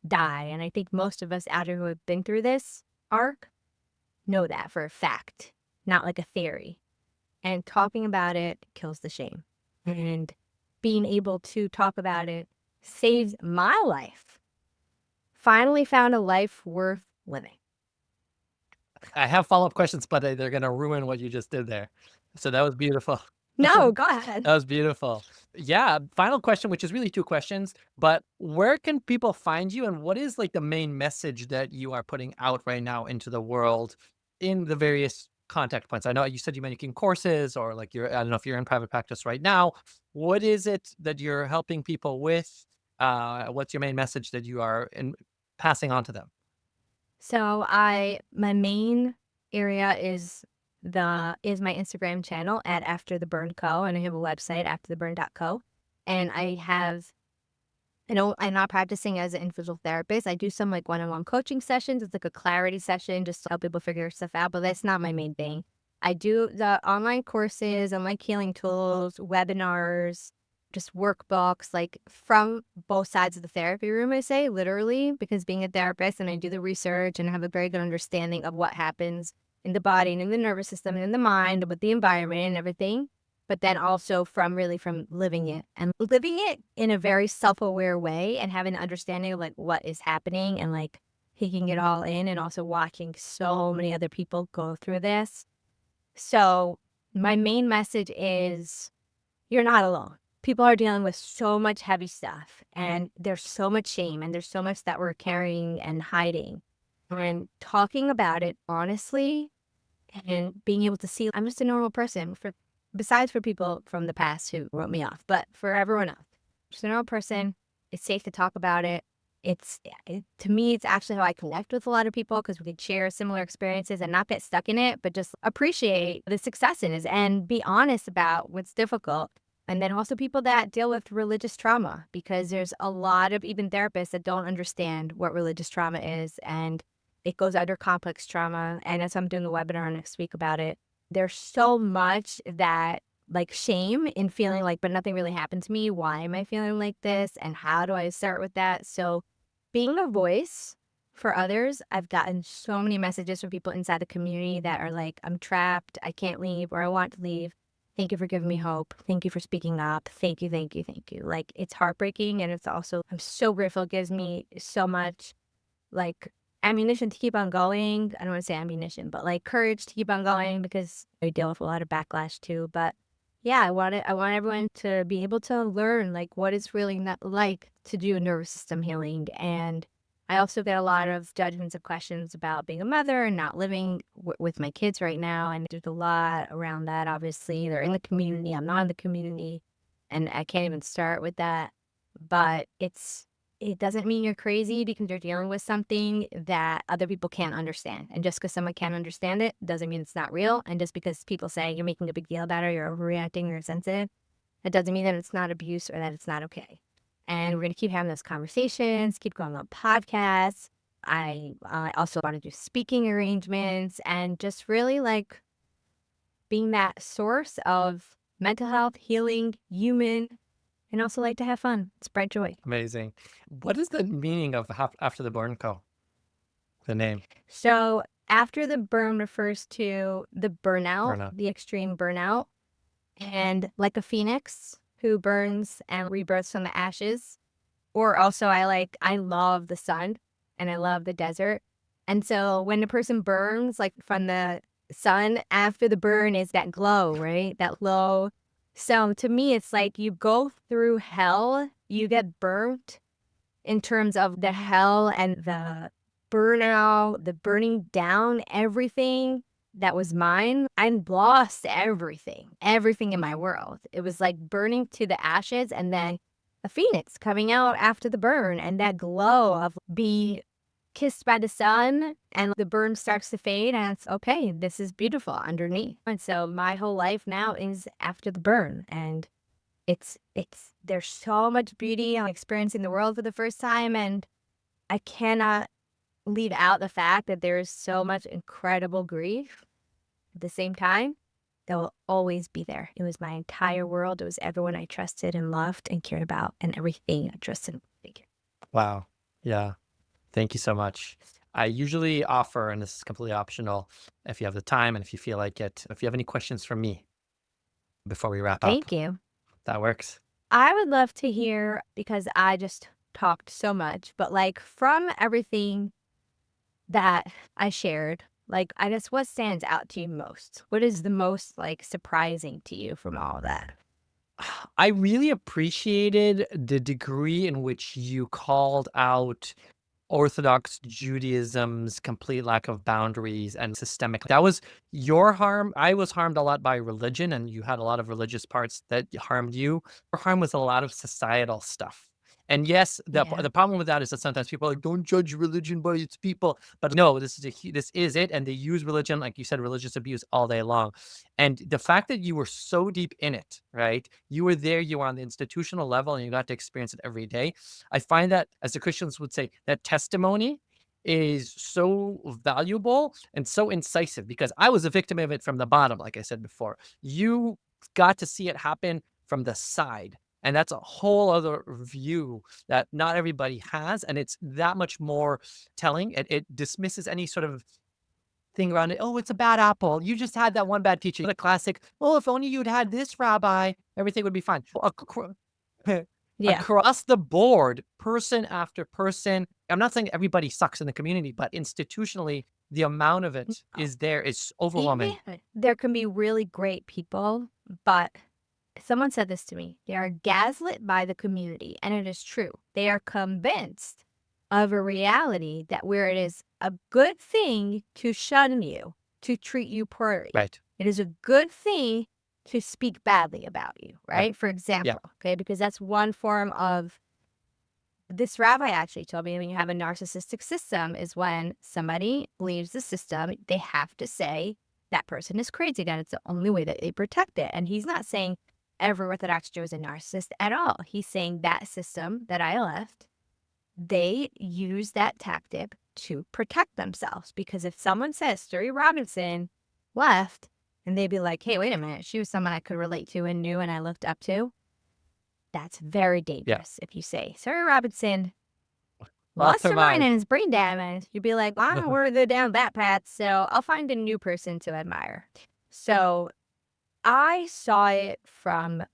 die. And I think most of us out here who have been through this arc know that for a fact, not like a theory. And talking about it kills the shame. And being able to talk about it saves my life. Finally found a life worth living. I have follow-up questions, but they're gonna ruin what you just did there. So that was beautiful. No, go ahead. That was beautiful. Yeah, final question, which is really 2 questions, but where can people find you, and what is, like, the main message that you are putting out right now into the world in the various contact points? I know you said you're making courses or, like, I don't know if you're in private practice right now. What is it that you're helping people with? What's your main message that you are passing on to them? So my main area is my Instagram channel at After the Burn Co. And I have a website, aftertheburn.co. And I'm not practicing as an individual therapist. I do some like one-on-one coaching sessions. It's like a clarity session just to help people figure stuff out, but that's not my main thing. I do the online courses, online healing tools, webinars, just workbooks, like from both sides of the therapy room, I say, literally, because being a therapist and I do the research and I have a very good understanding of what happens in the body and in the nervous system and in the mind, with the environment and everything. but then also from living it and living it in a very self-aware way and having an understanding of like what is happening and like taking it all in and also watching so many other people go through this. So my main message is you're not alone. People are dealing with so much heavy stuff and there's so much shame and there's so much that we're carrying and hiding. And talking about it honestly and being able to see I'm just a normal person for besides for people from the past who wrote me off, but for everyone else, just a normal person. It's safe to talk about it. To me, it's actually how I connect with a lot of people because we can share similar experiences and not get stuck in it, but just appreciate the successes and be honest about what's difficult. And then also people that deal with religious trauma, because there's a lot of even therapists that don't understand what religious trauma is. And it goes under complex trauma. And as I'm doing a webinar next week about it, there's so much that like shame in feeling like, but nothing really happened to me. Why am I feeling like this? And how do I start with that? So being a voice for others, I've gotten so many messages from people inside the community that are like, I'm trapped, I can't leave, or I want to leave. Thank you for giving me hope. Thank you for speaking up. Thank you, thank you, thank you. Like, it's heartbreaking. And it's also, I'm so grateful. It gives me so much like ammunition to keep on going. I don't want to say ammunition, but like courage to keep on going because I deal with a lot of backlash too. But yeah, I want everyone to be able to learn like what it's really not like to do nervous system healing. And I also get a lot of judgments and questions about being a mother and not living with my kids right now. And there's a lot around that. Obviously, they're in the community. I'm not in the community, and I can't even start with that. But it doesn't mean you're crazy because you're dealing with something that other people can't understand. And just because someone can't understand it doesn't mean it's not real. And just because people say you're making a big deal about it, you're overreacting, you're sensitive, it doesn't mean that it's not abuse or that it's not okay. And we're going to keep having those conversations, keep going on podcasts. I also want to do speaking arrangements and just really like being that source of mental health, healing, human, and also like to have fun, spread joy. Amazing. What is the meaning of After the Burn Co? The name So after the burn refers to the burnout, burnout. the extreme burnout, and like a phoenix who burns and rebirths from the ashes. Or also I love the sun and I love the desert. And so when a person burns like from the sun after the burn is that glow, right? That glow. So to me, it's like you go through hell, you get burnt in terms of the hell and the burnout, the burning down everything that was mine. I lost everything in my world. It was like burning to the ashes and then a phoenix coming out after the burn and that glow of being kissed by the sun and the burn starts to fade and it's okay, this is beautiful underneath. And so my whole life now is after the burn and there's so much beauty. I'm experiencing the world for the first time, and I cannot leave out the fact that there is so much incredible grief at the same time that will always be there. It was my entire world. It was everyone I trusted and loved and cared about, and everything I trusted and cared. Wow. Yeah. Thank you so much. I usually offer, and this is completely optional, if you have the time and if you feel like it, if you have any questions for me before we wrap up, Thank you. that works. I would love to hear because I just talked so much, but like from everything that I shared, like, I guess what stands out to you most? What is the most, like, surprising to you from all of that? I really appreciated the degree in which you called out Orthodox Judaism's complete lack of boundaries and systemic. That was your harm. I was harmed a lot by religion, and you had a lot of religious parts that harmed you. Your harm was a lot of societal stuff. And yes, Yeah. the problem with that is that sometimes people are like, don't judge religion by its people. But no, this is it. And they use religion, like you said, religious abuse all day long. And the fact that you were so deep in it, right? You were there, you were on the institutional level, and you got to experience it every day. I find that, as the Christians would say, that testimony is so valuable and so incisive because I was a victim of it from the bottom, like I said before. You got to see it happen from the side. And that's a whole other view that not everybody has. And it's that much more telling. It dismisses any sort of thing around it. Oh, it's a bad apple. You just had that one bad teacher. The classic, oh, if only you'd had this rabbi, everything would be fine. Yeah. Across the board, person after person, I'm not saying everybody sucks in the community, but institutionally, the amount of it is there is overwhelming. Even there can be really great people, but someone said this to me. They are gaslit by the community, and it is true. They are convinced of a reality that where it is a good thing to shun you, to treat you poorly. Right. It is a good thing to speak badly about you, Yeah. right? For Yeah. example, okay, because that's one form of this rabbi actually told me when you have a narcissistic system is when somebody leaves the system, they have to say that person is crazy, that it's the only way that they protect it. And he's not saying every Orthodox Jew is a narcissist at all. He's saying that system that I left, they use that tactic to protect themselves. Because if someone says Suri Robinson left, and they'd be like, hey, wait a minute, she was someone I could relate to and knew and I looked up to. That's very Yeah. dangerous. If you say, Suri Robinson Lost lost her her mind mind. and is brain damaged, you'd be like, well, I don't want to go down that path, so I'll find a new person to admire. So I saw it from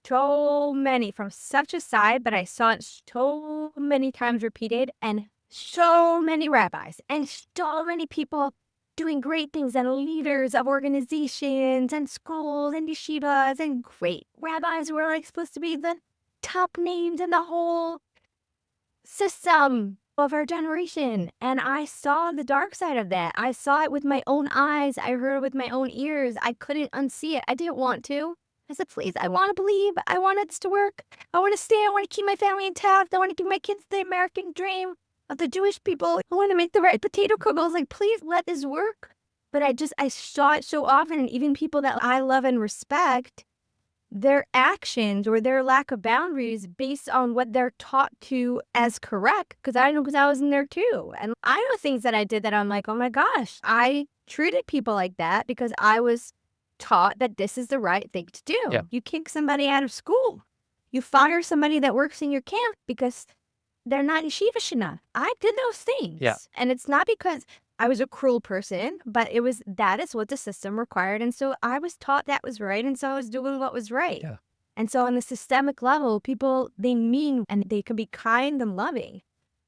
from such a side, but I saw it so many times repeated and so many rabbis and so many people doing great things and leaders of organizations and schools and yeshivas and great rabbis who are like supposed to be the top names in the whole system of our generation. And I saw the dark side of that. I saw it with my own eyes. I heard it with my own ears. I couldn't unsee it. I didn't want to. I said, please, I want to believe. I want this to work. I want to stay. I want to keep my family intact. I want to give my kids the American dream of the Jewish people. I want to make the right potato cook. I was like, please let this work. But I saw it so often. And even people that I love and respect, their actions or their lack of boundaries based on what they're taught to as correct. Because I know, because I was in there too. And I know things that I did that I'm like, oh my gosh, I treated people like that because I was taught that this is the right thing to do. Yeah. You kick somebody out of school. You fire somebody that works in your camp because they're not yeshivish enough. I did those things. Yeah. And it's not because I was a cruel person, but that is what the system required. And so I was taught that was right. And so I was doing what was right. Yeah. And so on the systemic level, people, they mean and they can be kind and loving,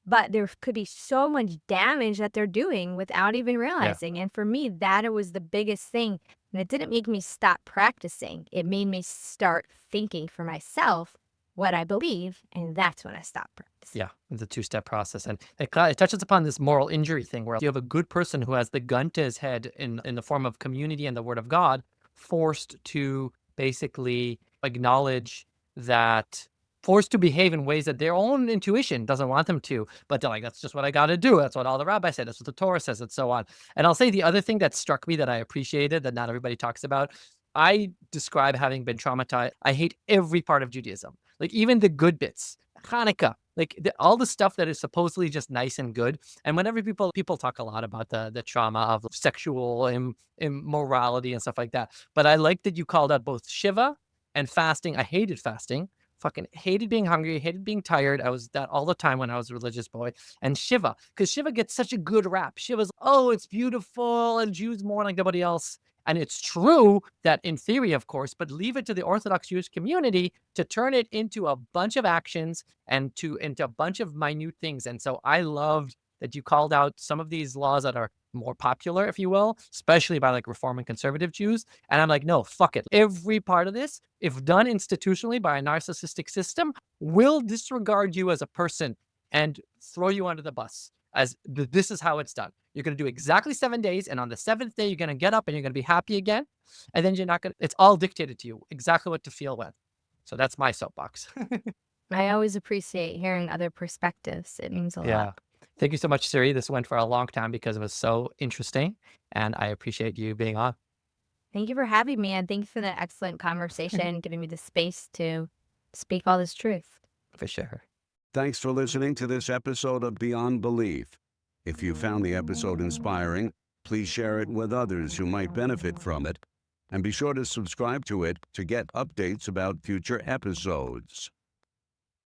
but there could be so much damage that they're doing without even realizing. And for me, that was the biggest thing. And it didn't make me stop practicing. It made me start thinking for myself what I believe, and that's when I stopped practicing. Yeah, it's a two-step process, and it touches upon this moral injury thing where you have a good person who has the gun to his head in the form of community and the Word of God, forced to basically acknowledge that, forced to behave in ways that their own intuition doesn't want them to, but they're like, that's just what I got to do. That's what all the rabbis said. That's what the Torah says, and so on. And I'll say the other thing that struck me that I appreciated that not everybody talks about. I describe having been traumatized. I hate every part of Judaism. Like even the good bits, Hanukkah, like all the stuff that is supposedly just nice and good. And whenever people talk a lot about the trauma of sexual immorality and stuff like that, but I like that you called out both Shiva and fasting. I hated fasting. Fucking hated being hungry, hated being tired. I was that all the time when I was a religious boy. And Shiva, because Shiva gets such a good rap. Shiva's, oh, it's beautiful, and Jews mourn like nobody else. And it's true that in theory, of course, but leave it to the Orthodox Jewish community to turn it into a bunch of actions and into a bunch of minute things. And so I loved that you called out some of these laws that are more popular, if you will, especially by like Reform and conservative Jews. And I'm like, no, fuck it. Every part of this, if done institutionally by a narcissistic system, will disregard you as a person and throw you under the bus. As this is how it's done. You're going to do exactly 7 days. And on the seventh day, you're going to get up and you're going to be happy again. And then you're not going to, it's all dictated to you exactly what to feel when. So that's my soapbox. I always appreciate hearing other perspectives. It means a Yeah. lot. Thank you so much, Suri. This went for a long time because it was so interesting. And I appreciate you being on. Thank you for having me, and thank you for the excellent conversation, giving me the space to speak all this truth. For sure. Thanks for listening to this episode of Beyond Belief. If you found the episode inspiring, please share it with others who might benefit from it. And be sure to subscribe to it to get updates about future episodes.